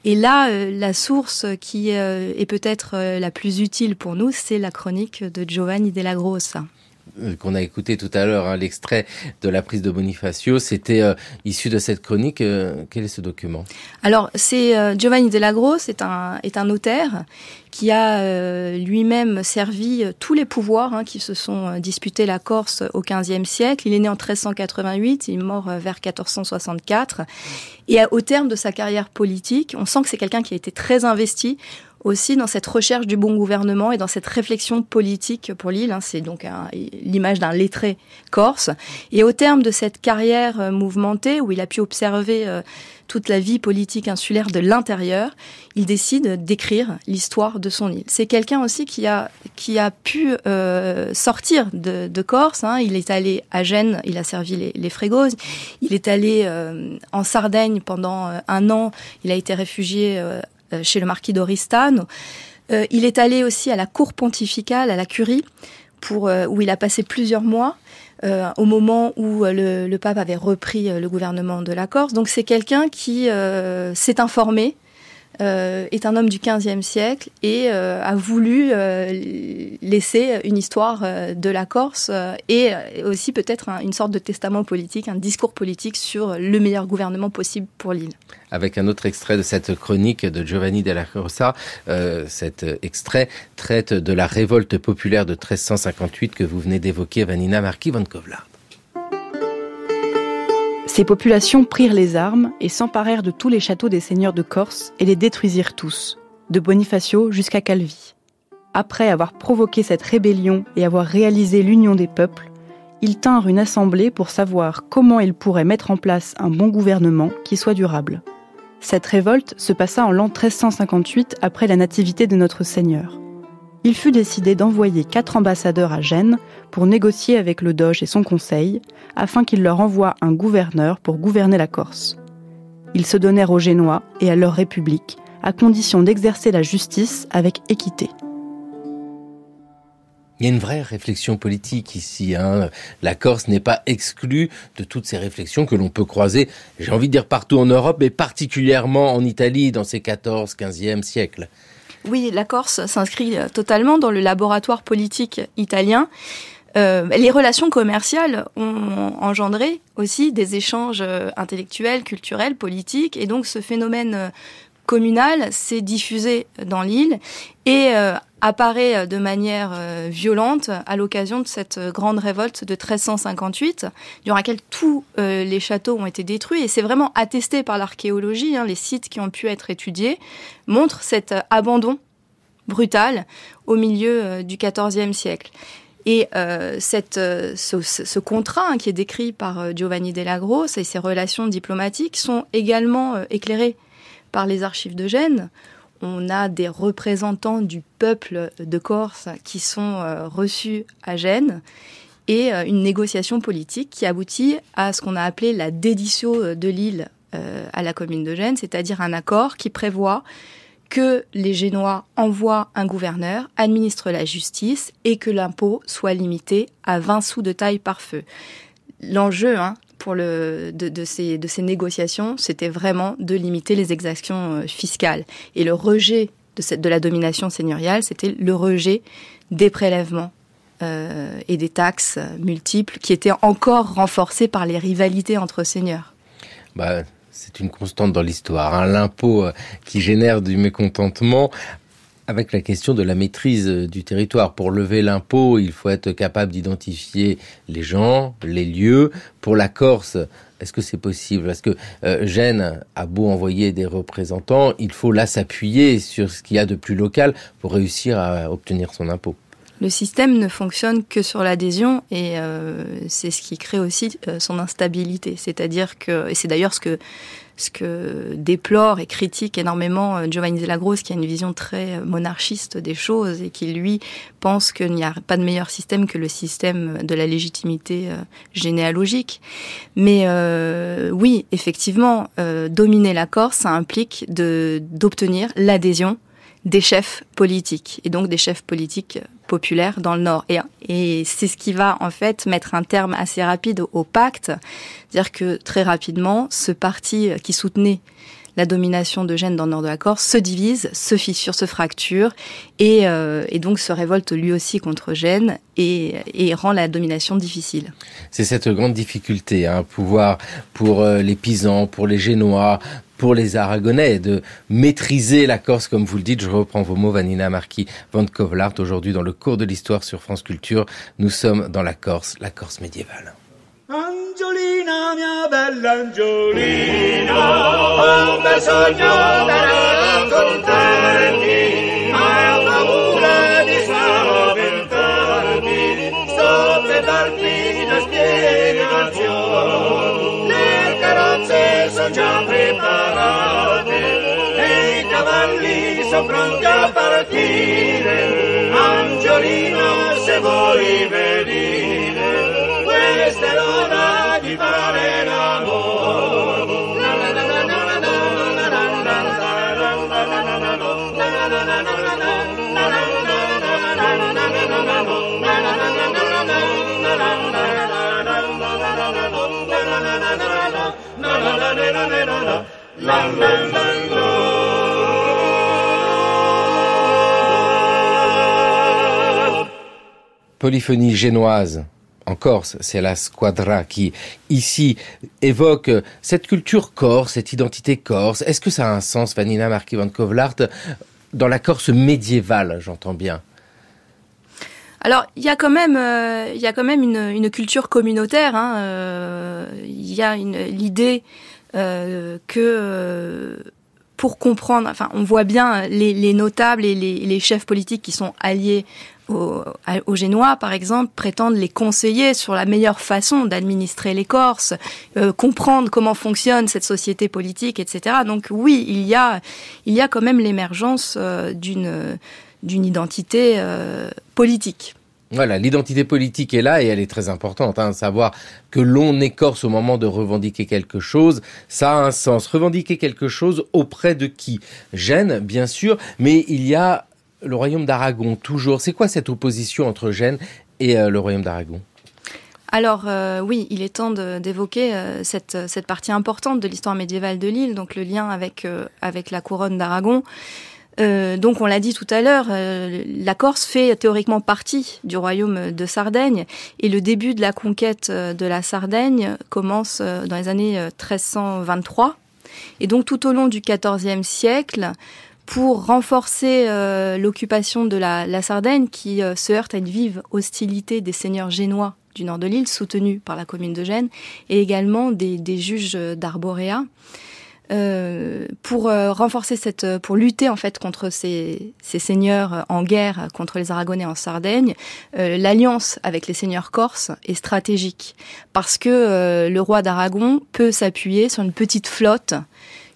Et là, la source qui est peut-être la plus utile pour nous, c'est la chronique de Giovanni della Grossa. Qu'on a écouté tout à l'heure, l'extrait de la prise de Bonifacio, c'était issu de cette chronique. Quel est ce document ? Alors, c'est Giovanni della Grossa est un notaire qui a lui-même servi tous les pouvoirs qui se sont disputés la Corse au XVe siècle. Il est né en 1388, il est mort vers 1464. Et au terme de sa carrière politique, on sent que c'est quelqu'un qui a été très investi aussi dans cette recherche du bon gouvernement et dans cette réflexion politique pour l'île. C'est donc l'image d'un lettré corse. Et au terme de cette carrière mouvementée, où il a pu observer toute la vie politique insulaire de l'intérieur, il décide d'écrire l'histoire de son île. C'est quelqu'un aussi qui a pu sortir de Corse. Il est allé à Gênes, il a servi les Frégoses. Il est allé en Sardaigne pendant 1 an. Il a été réfugié chez le marquis d'Oristano. Il est allé aussi à la cour pontificale, à la curie, où il a passé plusieurs mois, au moment où le pape avait repris le gouvernement de la Corse. Donc c'est quelqu'un qui s'est informé, est un homme du XVe siècle et a voulu laisser une histoire de la Corse et aussi peut-être une sorte de testament politique, un discours politique sur le meilleur gouvernement possible pour l'île. Avec un autre extrait de cette chronique de Giovanni della Grossa, cet extrait traite de la révolte populaire de 1358 que vous venez d'évoquer, Vanina Marquis-von Kovlar. Ces populations prirent les armes et s'emparèrent de tous les châteaux des seigneurs de Corse et les détruisirent tous, de Bonifacio jusqu'à Calvi. Après avoir provoqué cette rébellion et avoir réalisé l'union des peuples, ils tinrent une assemblée pour savoir comment ils pourraient mettre en place un bon gouvernement qui soit durable. Cette révolte se passa en l'an 1358 après la nativité de notre Seigneur. Il fut décidé d'envoyer 4 ambassadeurs à Gênes pour négocier avec le doge et son conseil, afin qu'il leur envoie un gouverneur pour gouverner la Corse. Ils se donnèrent aux Génois et à leur république, à condition d'exercer la justice avec équité. Il y a une vraie réflexion politique ici. La Corse n'est pas exclue de toutes ces réflexions que l'on peut croiser, j'ai envie de dire partout en Europe, mais particulièrement en Italie dans ces 14e, 15e siècles. Oui, la Corse s'inscrit totalement dans le laboratoire politique italien. Les relations commerciales ont engendré aussi des échanges intellectuels, culturels, politiques, et donc ce phénomène communal s'est diffusé dans l'île et apparaît de manière violente à l'occasion de cette grande révolte de 1358, durant laquelle tous les châteaux ont été détruits. Et c'est vraiment attesté par l'archéologie. Les sites qui ont pu être étudiés montrent cet abandon brutal au milieu du XIVe siècle. Et ce contrat qui est décrit par Giovanni della Grossa et ses relations diplomatiques sont également éclairés par les archives de Gênes. On a des représentants du peuple de Corse qui sont reçus à Gênes et une négociation politique qui aboutit à ce qu'on a appelé la déditio de l'île à la commune de Gênes, c'est-à-dire un accord qui prévoit que les Génois envoient un gouverneur, administrent la justice et que l'impôt soit limité à 20 sous de taille par feu. L'enjeu de ces négociations, c'était vraiment de limiter les exactions fiscales. Et le rejet de la domination seigneuriale, c'était le rejet des prélèvements et des taxes multiples qui étaient encore renforcées par les rivalités entre seigneurs. C'est une constante dans l'histoire, l'impôt qui génère du mécontentement. Avec la question de la maîtrise du territoire. Pour lever l'impôt, il faut être capable d'identifier les gens, les lieux. Pour la Corse, est-ce que c'est possible ? Parce que Gênes a beau envoyer des représentants, il faut là s'appuyer sur ce qu'il y a de plus local pour réussir à obtenir son impôt. Le système ne fonctionne que sur l'adhésion et c'est ce qui crée aussi son instabilité. C'est-à-dire que, et c'est d'ailleurs ce que déplore et critique énormément Giovanni della Grossa, qui a une vision très monarchiste des choses et qui, lui, pense qu'il n'y a pas de meilleur système que le système de la légitimité généalogique. Mais oui, effectivement, dominer la Corse, ça implique d'obtenir l'adhésion des chefs politiques, et donc des chefs politiques populaires dans le Nord. Et c'est ce qui va en fait mettre un terme assez rapide au pacte, c'est-à-dire que très rapidement, ce parti qui soutenait la domination de Gênes dans le nord de la Corse se divise, se fissure, se fracture, et donc se révolte lui aussi contre Gênes et rend la domination difficile. C'est cette grande difficulté, pouvoir pour les Pisans, pour les Génois, pour les Aragonais, de maîtriser la Corse, comme vous le dites. Je reprends vos mots, Vanina Marquis van Kovelaert. Aujourd'hui, dans le cours de l'histoire sur France Culture, nous sommes dans la Corse médiévale. Angiolina, mia bella Angiolina, un bel sogno da raccontarti, ma ho paura di spaventarti, sto per darti la spiegazione. Le carrozze sono già preparate e i cavalli sono pronti a partire. Angiolina, se vuoi venire, questa è l'ora di fare l'amore. Polyphonie génoise. En Corse, c'est la squadra qui, ici, évoque cette culture corse, cette identité corse. Est-ce que ça a un sens, Vanina Marquis van Kovelaert, dans la Corse médiévale, j'entends bien? Alors, il y a quand même une culture communautaire. Il y a l'idée que pour comprendre, enfin, on voit bien les notables et les chefs politiques qui sont alliés aux Génois, par exemple, prétendent les conseiller sur la meilleure façon d'administrer les Corses, comprendre comment fonctionne cette société politique, etc. Donc oui, il y a quand même l'émergence d'une identité politique. Voilà, l'identité politique est là et elle est très importante. Savoir que l'on est corse au moment de revendiquer quelque chose, ça a un sens. Revendiquer quelque chose auprès de qui? Gênes, bien sûr, mais il y a le royaume d'Aragon, toujours. C'est quoi cette opposition entre Gênes et le royaume d'Aragon? Alors oui, il est temps d'évoquer cette partie importante de l'histoire médiévale de l'île, donc le lien avec la couronne d'Aragon. Donc on l'a dit tout à l'heure, la Corse fait théoriquement partie du royaume de Sardaigne et le début de la conquête de la Sardaigne commence dans les années 1323. Et donc tout au long du XIVe siècle, pour renforcer l'occupation de la Sardaigne qui se heurte à une vive hostilité des seigneurs génois du nord de l'île, soutenus par la commune de Gênes, et également des juges d'Arborea. Pour lutter en fait contre ces seigneurs en guerre contre les Aragonais en Sardaigne, l'alliance avec les seigneurs corses est stratégique parce que le roi d'Aragon peut s'appuyer sur une petite flotte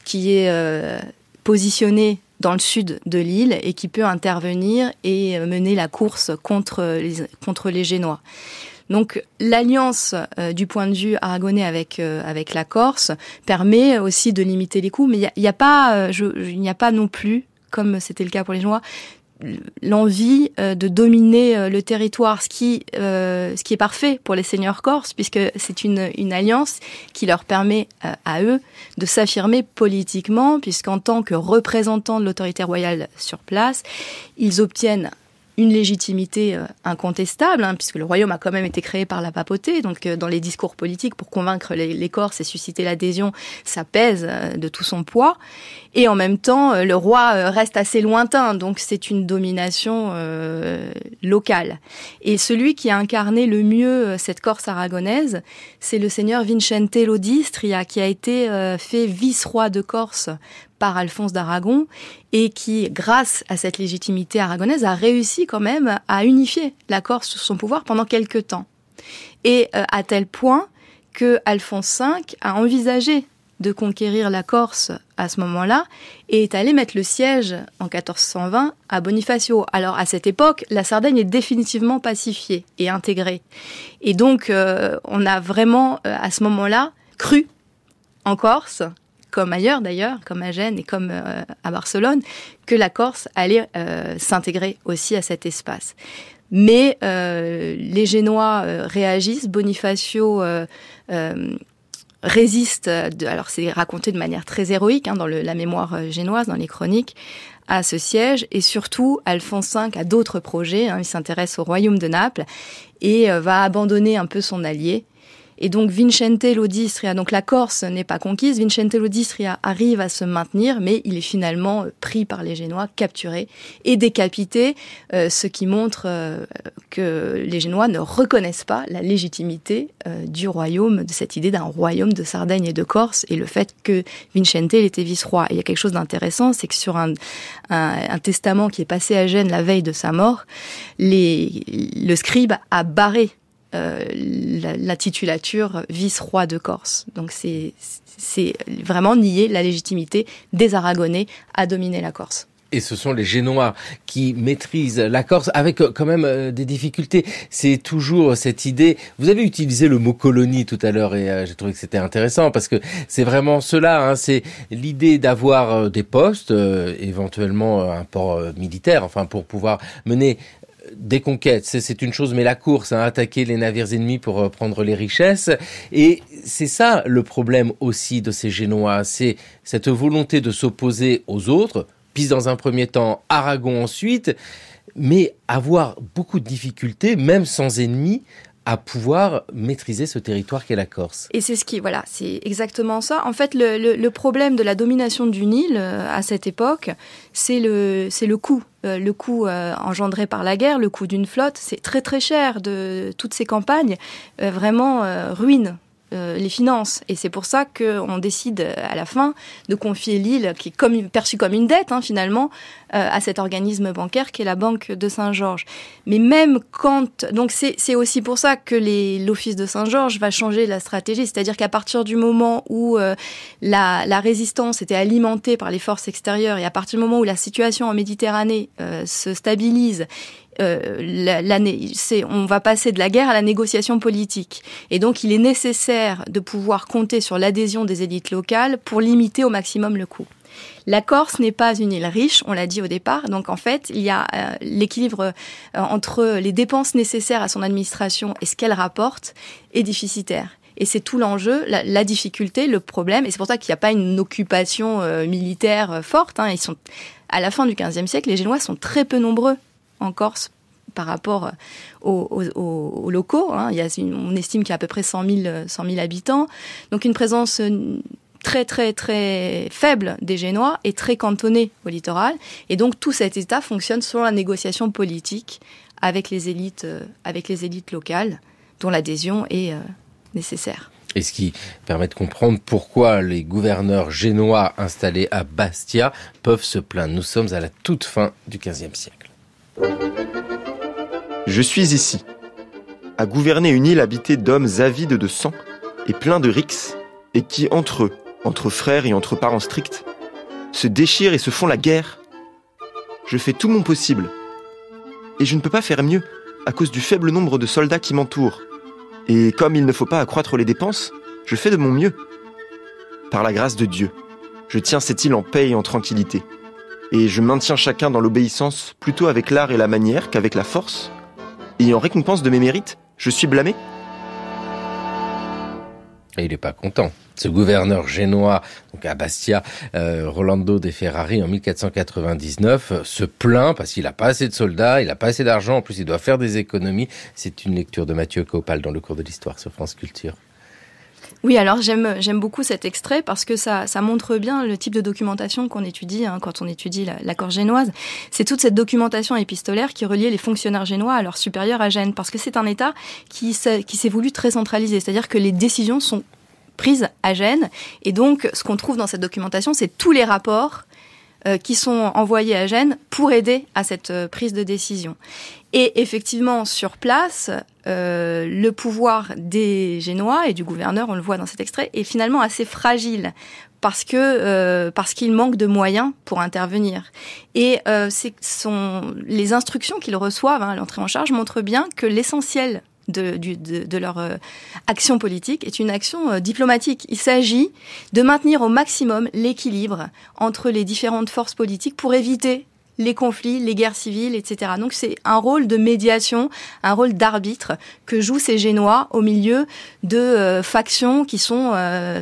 qui est positionnée dans le sud de l'île et qui peut intervenir et mener la course contre les Génois. Donc l'alliance du point de vue aragonais avec la Corse permet aussi de limiter les coûts, mais il n'y a pas non plus, comme c'était le cas pour les Génois, l'envie de dominer le territoire, ce qui est parfait pour les seigneurs corses, puisque c'est une alliance qui leur permet à eux de s'affirmer politiquement, puisqu'en tant que représentants de l'autorité royale sur place, ils obtiennent une légitimité incontestable, puisque le royaume a quand même été créé par la papauté, donc dans les discours politiques, pour convaincre les Corses et susciter l'adhésion, ça pèse de tout son poids. Et en même temps, le roi reste assez lointain, donc c'est une domination locale. Et celui qui a incarné le mieux cette Corse aragonaise, c'est le seigneur Vincente Lodistria, qui a été fait vice-roi de Corse par Alphonse d'Aragon et qui, grâce à cette légitimité aragonaise, a réussi quand même à unifier la Corse sous son pouvoir pendant quelques temps. Et à tel point que Alphonse V a envisagé de conquérir la Corse à ce moment-là et est allé mettre le siège en 1420 à Bonifacio. Alors à cette époque, la Sardaigne est définitivement pacifiée et intégrée. Et donc on a vraiment à ce moment-là cru en Corse comme ailleurs d'ailleurs, comme à Gênes et comme à Barcelone, que la Corse allait s'intégrer aussi à cet espace. Mais les Génois réagissent, Bonifacio résiste, alors c'est raconté de manière très héroïque dans la mémoire génoise, dans les chroniques, à ce siège, et surtout Alphonse V a d'autres projets, il s'intéresse au royaume de Naples et va abandonner un peu son allié. Et donc Vincente Lodistria, donc la Corse n'est pas conquise, Vincente Lodistria arrive à se maintenir, mais il est finalement pris par les Génois, capturé et décapité, ce qui montre que les Génois ne reconnaissent pas la légitimité du royaume, de cette idée d'un royaume de Sardaigne et de Corse, et le fait que Vincente était vice-roi. Et il y a quelque chose d'intéressant, c'est que sur un testament qui est passé à Gênes la veille de sa mort, le scribe a barré la titulature vice-roi de Corse. Donc c'est vraiment nier la légitimité des Aragonais à dominer la Corse. Et ce sont les Génois qui maîtrisent la Corse avec quand même des difficultés. C'est toujours cette idée. Vous avez utilisé le mot colonie tout à l'heure et j'ai trouvé que c'était intéressant parce que c'est vraiment cela. C'est l'idée d'avoir des postes, éventuellement un port militaire, enfin pour pouvoir mener des conquêtes, c'est une chose, mais la course, attaquer les navires ennemis pour prendre les richesses. Et c'est ça le problème aussi de ces Génois, c'est cette volonté de s'opposer aux autres, Pise dans un premier temps, Aragon ensuite, mais avoir beaucoup de difficultés, même sans ennemis, à pouvoir maîtriser ce territoire qu'est la Corse. Et c'est c'est exactement ça. En fait, le problème de la domination du Nil à cette époque, c'est le coût. Le coût engendré par la guerre, le coût d'une flotte, c'est très très cher. De toutes ces campagnes, vraiment ruinent les finances. Et c'est pour ça qu'on décide à la fin de confier l'île, qui est perçue comme une dette finalement, à cet organisme bancaire qui est la Banque de Saint-Georges. Mais même donc c'est aussi pour ça que l'Office de Saint-Georges va changer la stratégie, c'est-à-dire qu'à partir du moment où la résistance était alimentée par les forces extérieures et à partir du moment où la situation en Méditerranée se stabilise, on va passer de la guerre à la négociation politique. Et donc, il est nécessaire de pouvoir compter sur l'adhésion des élites locales pour limiter au maximum le coût. La Corse n'est pas une île riche, on l'a dit au départ. Donc, en fait, il y a l'équilibre entre les dépenses nécessaires à son administration et ce qu'elle rapporte est déficitaire. Et c'est tout l'enjeu, la difficulté, le problème. Et c'est pour ça qu'il n'y a pas une occupation militaire forte. Ils sont, à la fin du XVe siècle, les Génois sont très peu nombreux en Corse par rapport aux locaux. On estime qu'il y a à peu près 100 000 habitants. Donc une présence très très très faible des Génois et très cantonnée au littoral. Et donc tout cet État fonctionne sur la négociation politique avec les élites locales, dont l'adhésion est nécessaire. Et ce qui permet de comprendre pourquoi les gouverneurs génois installés à Bastia peuvent se plaindre. Nous sommes à la toute fin du XVe siècle. Je suis ici, à gouverner une île habitée d'hommes avides de sang et pleins de rixes, et qui, entre eux, entre frères et entre parents stricts, se déchirent et se font la guerre. Je fais tout mon possible, et je ne peux pas faire mieux à cause du faible nombre de soldats qui m'entourent. Et comme il ne faut pas accroître les dépenses, je fais de mon mieux. Par la grâce de Dieu, je tiens cette île en paix et en tranquillité. Et je maintiens chacun dans l'obéissance plutôt avec l'art et la manière qu'avec la force. Et en récompense de mes mérites, je suis blâmé. Et il n'est pas content. Ce gouverneur génois, donc à Bastia, Rolando de Ferrari, en 1499, se plaint parce qu'il n'a pas assez de soldats, il n'a pas assez d'argent, en plus il doit faire des économies. C'est une lecture de Mathieu Copal dans le cours de l'histoire sur France Culture. Oui, alors j'aime beaucoup cet extrait parce que ça montre bien le type de documentation qu'on étudie quand on étudie la Corse génoise. C'est toute cette documentation épistolaire qui reliait les fonctionnaires génois à leurs supérieurs à Gênes, parce que c'est un État qui s'est voulu très centralisé, c'est-à-dire que les décisions sont prises à Gênes, et donc ce qu'on trouve dans cette documentation, c'est tous les rapports qui sont envoyés à Gênes pour aider à cette prise de décision. Et effectivement, sur place, le pouvoir des Génois et du gouverneur, on le voit dans cet extrait, est finalement assez fragile parce qu'il manque de moyens pour intervenir. Et les instructions qu'ils reçoivent à l'entrée en charge montrent bien que l'essentiel de leur action politique est une action diplomatique. Il s'agit de maintenir au maximum l'équilibre entre les différentes forces politiques pour éviter les conflits, les guerres civiles, etc. Donc c'est un rôle de médiation, un rôle d'arbitre que jouent ces Génois au milieu de factions qui sont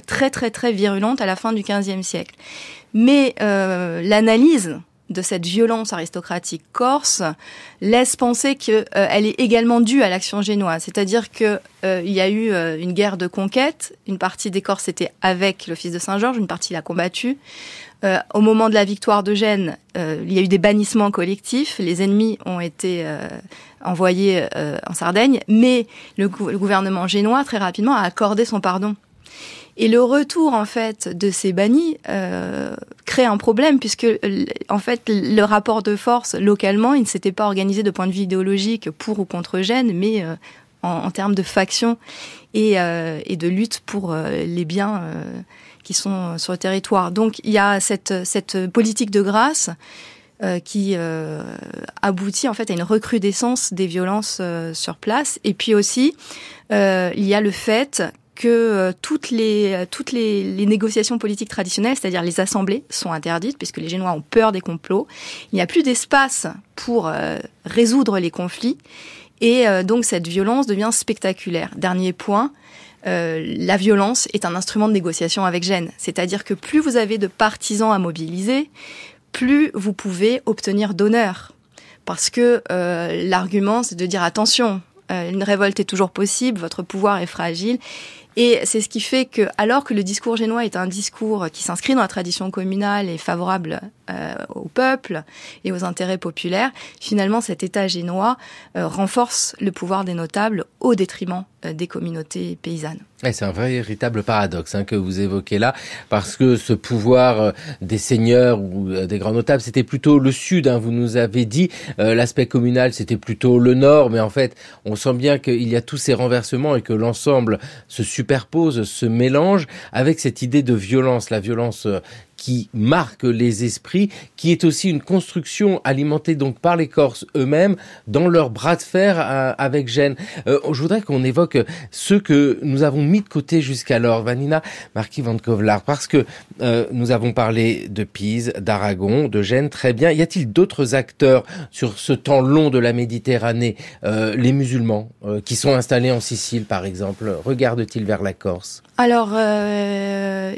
très très très virulentes à la fin du XVe siècle. Mais l'analyse de cette violence aristocratique corse laisse penser qu'elle est également due à l'action génoise. C'est-à-dire qu'il y a eu une guerre de conquête, une partie des Corses était avec l'Office de Saint-Georges, une partie l'a combattu. Au moment de la victoire de Gênes, il y a eu des bannissements collectifs, les ennemis ont été envoyés en Sardaigne, mais le gouvernement génois, très rapidement, a accordé son pardon. Et le retour, en fait, de ces bannis crée un problème, puisque, en fait, le rapport de force, localement, il ne s'était pas organisé de point de vue idéologique pour ou contre Gênes, mais en termes de faction et de lutte pour les biens qui sont sur le territoire. Donc, il y a cette politique de grâce qui aboutit, en fait, à une recrudescence des violences sur place. Et puis aussi, il y a le fait que toutes les négociations politiques traditionnelles, c'est-à-dire les assemblées, sont interdites, puisque les Génois ont peur des complots. Il n'y a plus d'espace pour résoudre les conflits, et donc cette violence devient spectaculaire. Dernier point, la violence est un instrument de négociation avec Gênes. C'est-à-dire que plus vous avez de partisans à mobiliser, plus vous pouvez obtenir d'honneur. Parce que l'argument, c'est de dire attention, une révolte est toujours possible, votre pouvoir est fragile. Et c'est ce qui fait que, alors que le discours génois est un discours qui s'inscrit dans la tradition communale et favorable au peuple et aux intérêts populaires, finalement cet État génois renforce le pouvoir des notables au détriment des communautés paysannes. Et c'est un véritable paradoxe que vous évoquez là, parce que ce pouvoir des seigneurs ou des grands notables, c'était plutôt le sud, vous nous avez dit, l'aspect communal c'était plutôt le nord, mais en fait on sent bien qu'il y a tous ces renversements et que l'ensemble se superpose, se mélange avec cette idée de violence, la violence qui marque les esprits, qui est aussi une construction alimentée donc par les Corses eux-mêmes dans leur bras de fer avec Gênes. Je voudrais qu'on évoque ceux que nous avons mis de côté jusqu'alors, Vanina Marquis van Kovlar, parce que nous avons parlé de Pise, d'Aragon, de Gênes, très bien. Y a-t-il d'autres acteurs sur ce temps long de la Méditerranée, les musulmans qui sont installés en Sicile par exemple, regardent-ils vers la Corse? Alors, en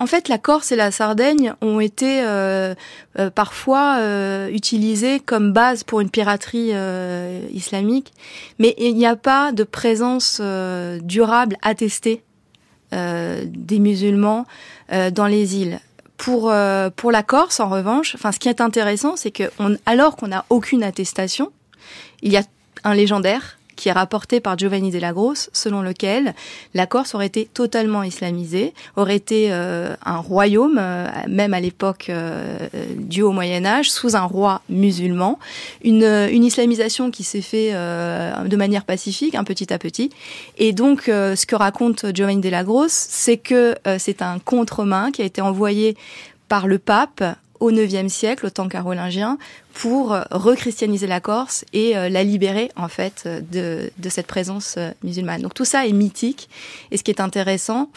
fait, la Corse et la Sardaigne ont été parfois utilisées comme base pour une piraterie islamique, mais il n'y a pas de présence durable attestée des musulmans dans les îles. Pour la Corse, en revanche, ce qui est intéressant, c'est que alors qu'on n'a aucune attestation, il y a un légendaire qui est rapporté par Giovanni della Grosse, selon lequel la Corse aurait été totalement islamisée, aurait été un royaume, même à l'époque du Haut Moyen-Âge, sous un roi musulman, une islamisation qui s'est fait de manière pacifique, petit à petit. Et donc, ce que raconte Giovanni della Grosse, c'est que c'est un contremain qui a été envoyé par le pape au IXe siècle, au temps carolingien, pour rechristianiser la Corse et la libérer, en fait, de cette présence musulmane. Donc tout ça est mythique. Et ce qui est intéressant,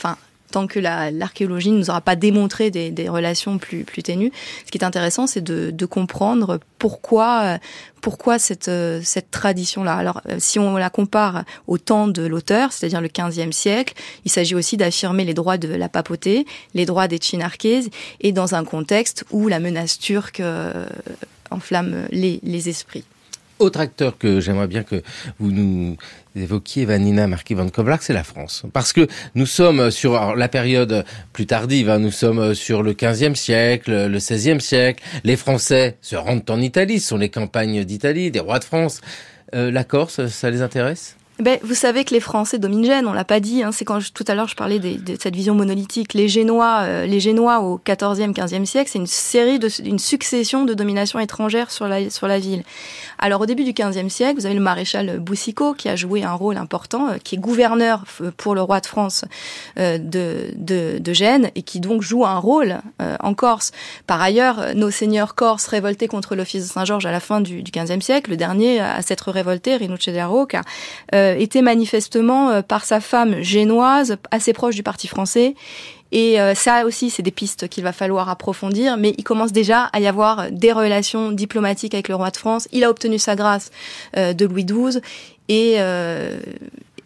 tant que l'archéologie ne nous aura pas démontré des relations plus ténues, ce qui est intéressant, c'est de comprendre pourquoi cette tradition-là. Alors, si on la compare au temps de l'auteur, c'est-à-dire le XVe siècle, il s'agit aussi d'affirmer les droits de la papauté, les droits des Tchinarkés, et dans un contexte où la menace turque enflamme les esprits. Autre acteur que j'aimerais bien que vous nous évoquiez, Vanina Marquis van Kovlar, c'est la France. Parce que nous sommes sur la période plus tardive, nous sommes sur le XVe siècle, le XVIe siècle. Les Français se rendent en Italie, ce sont les campagnes d'Italie, des rois de France. La Corse, ça les intéresse ? Vous savez que les Français dominent Gênes, on l'a pas dit, c'est quand tout à l'heure je parlais de cette vision monolithique. Les Génois au XIVe, XVe siècle, c'est une succession de dominations étrangères sur la ville. Alors au début du XVe siècle, vous avez le maréchal Boucicaut qui a joué un rôle important, qui est gouverneur pour le roi de France de Gênes et qui donc joue un rôle en Corse. Par ailleurs, nos seigneurs corses révoltés contre l'Office de Saint-Georges à la fin du XVe siècle, le dernier à s'être révolté, Rinuccio della Rocca, était manifestement par sa femme génoise, assez proche du parti français. Et ça aussi, c'est des pistes qu'il va falloir approfondir. Mais il commence déjà à y avoir des relations diplomatiques avec le roi de France. Il a obtenu sa grâce de Louis XII. Et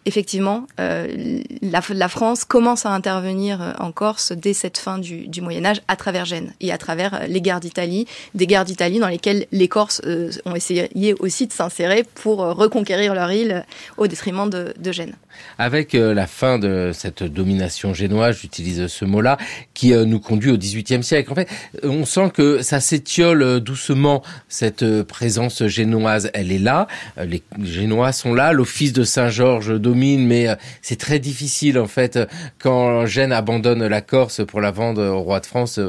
effectivement, la France commence à intervenir en Corse dès cette fin du Moyen-Âge à travers Gênes et à travers les guerres d'Italie. Des guerres d'Italie dans lesquelles les Corses ont essayé aussi de s'insérer pour reconquérir leur île au détriment de Gênes. Avec la fin de cette domination génoise, j'utilise ce mot-là, qui nous conduit au XVIIIe siècle. En fait, on sent que ça s'étiole doucement, cette présence génoise. Elle est là, les Génois sont là, l'office de Saint-Georges domine, mais c'est très difficile, en fait, quand Gênes abandonne la Corse pour la vendre au roi de France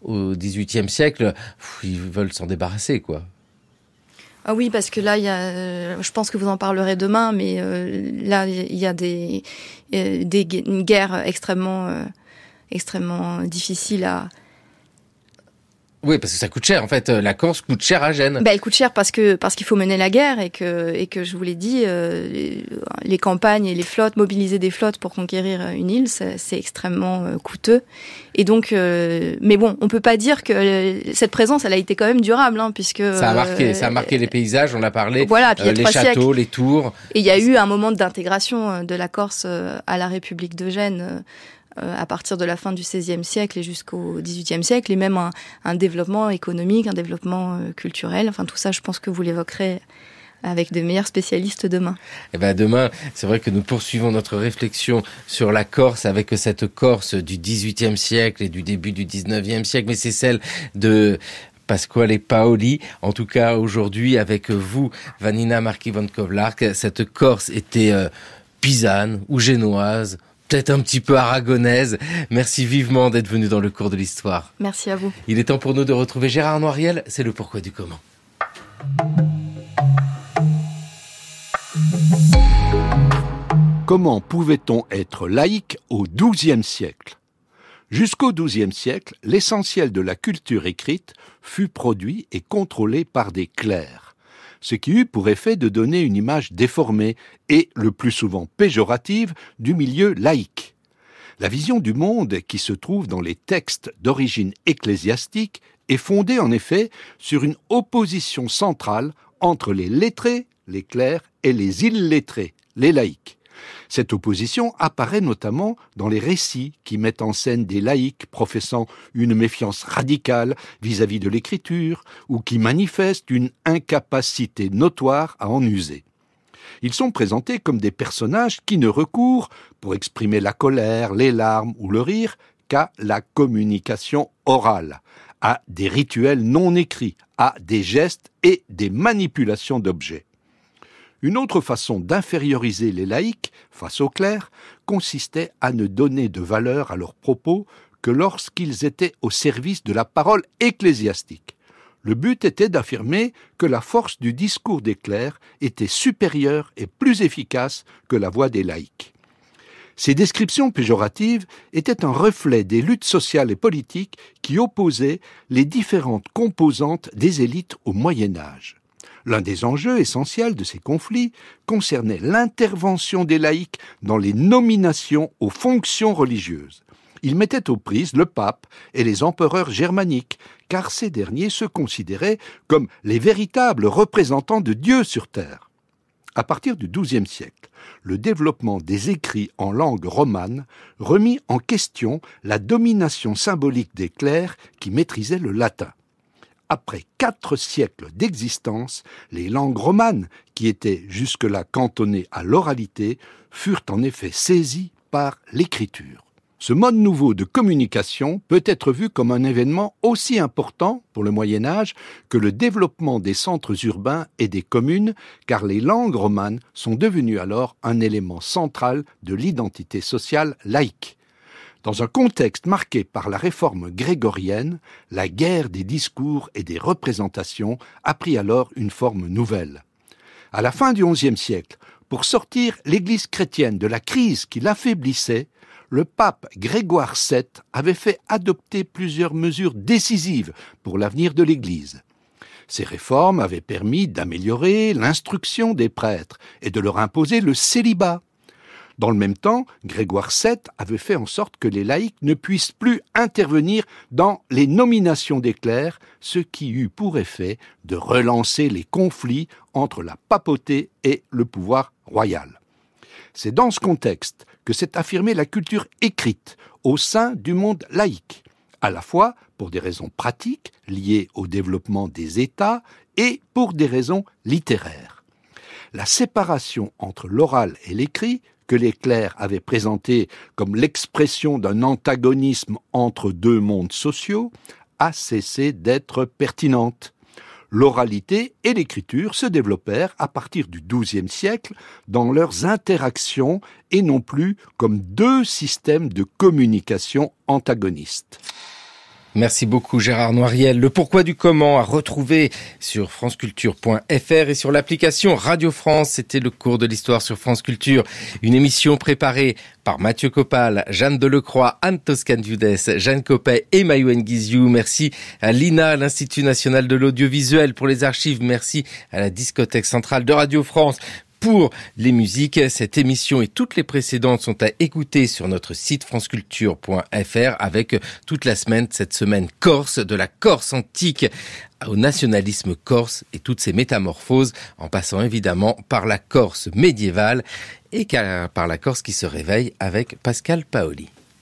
au XVIIIe siècle, ils veulent s'en débarrasser, quoi. Ah oui, parce que là, je pense que vous en parlerez demain, mais là, il y a une guerre extrêmement difficile à... Oui, parce que ça coûte cher. En fait, la Corse coûte cher à Gênes. Elle coûte cher parce qu'il faut mener la guerre et que je vous l'ai dit, les campagnes et les flottes, mobiliser des flottes pour conquérir une île, c'est extrêmement coûteux. Et donc, mais bon, on peut pas dire que cette présence, elle a été quand même durable, hein, puisque ça a marqué les paysages. On l'a parlé. Voilà, puis il y a les 3 châteaux, siècles. les tours. Et il y a eu un moment d'intégration de la Corse à la République de Gênes. À partir de la fin du XVIe siècle et jusqu'au XVIIIe siècle, et même un développement économique, un développement culturel. Enfin, tout ça, je pense que vous l'évoquerez avec de meilleurs spécialistes demain. Et demain, c'est vrai que nous poursuivons notre réflexion sur la Corse avec cette Corse du XVIIIe siècle et du début du XIXe siècle, mais c'est celle de Pasquale Paoli. En tout cas, aujourd'hui, avec vous, Vanina Marchi von Kovlark, cette Corse était pisane ou génoise, peut-être un petit peu aragonaise. Merci vivement d'être venu dans le cours de l'histoire. Merci à vous. Il est temps pour nous de retrouver Gérard Noiriel. C'est le pourquoi du comment. Comment pouvait-on être laïque au XIIe siècle ? Jusqu'au XIIe siècle, l'essentiel de la culture écrite fut produit et contrôlé par des clercs, ce qui eut pour effet de donner une image déformée et, le plus souvent péjorative, du milieu laïque. La vision du monde qui se trouve dans les textes d'origine ecclésiastique est fondée en effet sur une opposition centrale entre les lettrés, les clercs, et les illettrés, les laïcs. Cette opposition apparaît notamment dans les récits qui mettent en scène des laïcs professant une méfiance radicale vis-à-vis de l'écriture ou qui manifestent une incapacité notoire à en user. Ils sont présentés comme des personnages qui ne recourent, pour exprimer la colère, les larmes ou le rire, qu'à la communication orale, à des rituels non écrits, à des gestes et des manipulations d'objets. Une autre façon d'inférioriser les laïcs face aux clercs consistait à ne donner de valeur à leurs propos que lorsqu'ils étaient au service de la parole ecclésiastique. Le but était d'affirmer que la force du discours des clercs était supérieure et plus efficace que la voix des laïcs. Ces descriptions péjoratives étaient un reflet des luttes sociales et politiques qui opposaient les différentes composantes des élites au Moyen Âge. L'un des enjeux essentiels de ces conflits concernait l'intervention des laïcs dans les nominations aux fonctions religieuses. Ils mettaient aux prises le pape et les empereurs germaniques, car ces derniers se considéraient comme les véritables représentants de Dieu sur terre. À partir du XIIe siècle, le développement des écrits en langue romane remit en question la domination symbolique des clercs qui maîtrisaient le latin. Après 4 siècles d'existence, les langues romanes, qui étaient jusque-là cantonnées à l'oralité, furent en effet saisies par l'écriture. Ce mode nouveau de communication peut être vu comme un événement aussi important pour le Moyen-Âge que le développement des centres urbains et des communes, car les langues romanes sont devenues alors un élément central de l'identité sociale laïque. Dans un contexte marqué par la réforme grégorienne, la guerre des discours et des représentations a pris alors une forme nouvelle. À la fin du XIe siècle, pour sortir l'Église chrétienne de la crise qui l'affaiblissait, le pape Grégoire VII avait fait adopter plusieurs mesures décisives pour l'avenir de l'Église. Ces réformes avaient permis d'améliorer l'instruction des prêtres et de leur imposer le célibat. Dans le même temps, Grégoire VII avait fait en sorte que les laïcs ne puissent plus intervenir dans les nominations des clercs, ce qui eut pour effet de relancer les conflits entre la papauté et le pouvoir royal. C'est dans ce contexte que s'est affirmée la culture écrite au sein du monde laïque, à la fois pour des raisons pratiques liées au développement des États et pour des raisons littéraires. La séparation entre l'oral et l'écrit, que les clercs avaient présenté comme l'expression d'un antagonisme entre deux mondes sociaux, a cessé d'être pertinente. L'oralité et l'écriture se développèrent à partir du XIIe siècle dans leurs interactions et non plus comme deux systèmes de communication antagonistes. Merci beaucoup Gérard Noiriel. Le pourquoi du comment à retrouver sur franceculture.fr et sur l'application Radio France. C'était le cours de l'histoire sur France Culture. Une émission préparée par Mathieu Copal, Jeanne Delecroix, Anne Toscan-Viudès, Jeanne Copet et Mayouen Guizou. Merci à l'INA, l'Institut National de l'Audiovisuel pour les archives. Merci à la Discothèque Centrale de Radio France pour les musiques. Cette émission et toutes les précédentes sont à écouter sur notre site franceculture.fr avec toute la semaine, cette semaine corse, de la Corse antique au nationalisme corse et toutes ses métamorphoses, en passant évidemment par la Corse médiévale et par la Corse qui se réveille avec Pascal Paoli.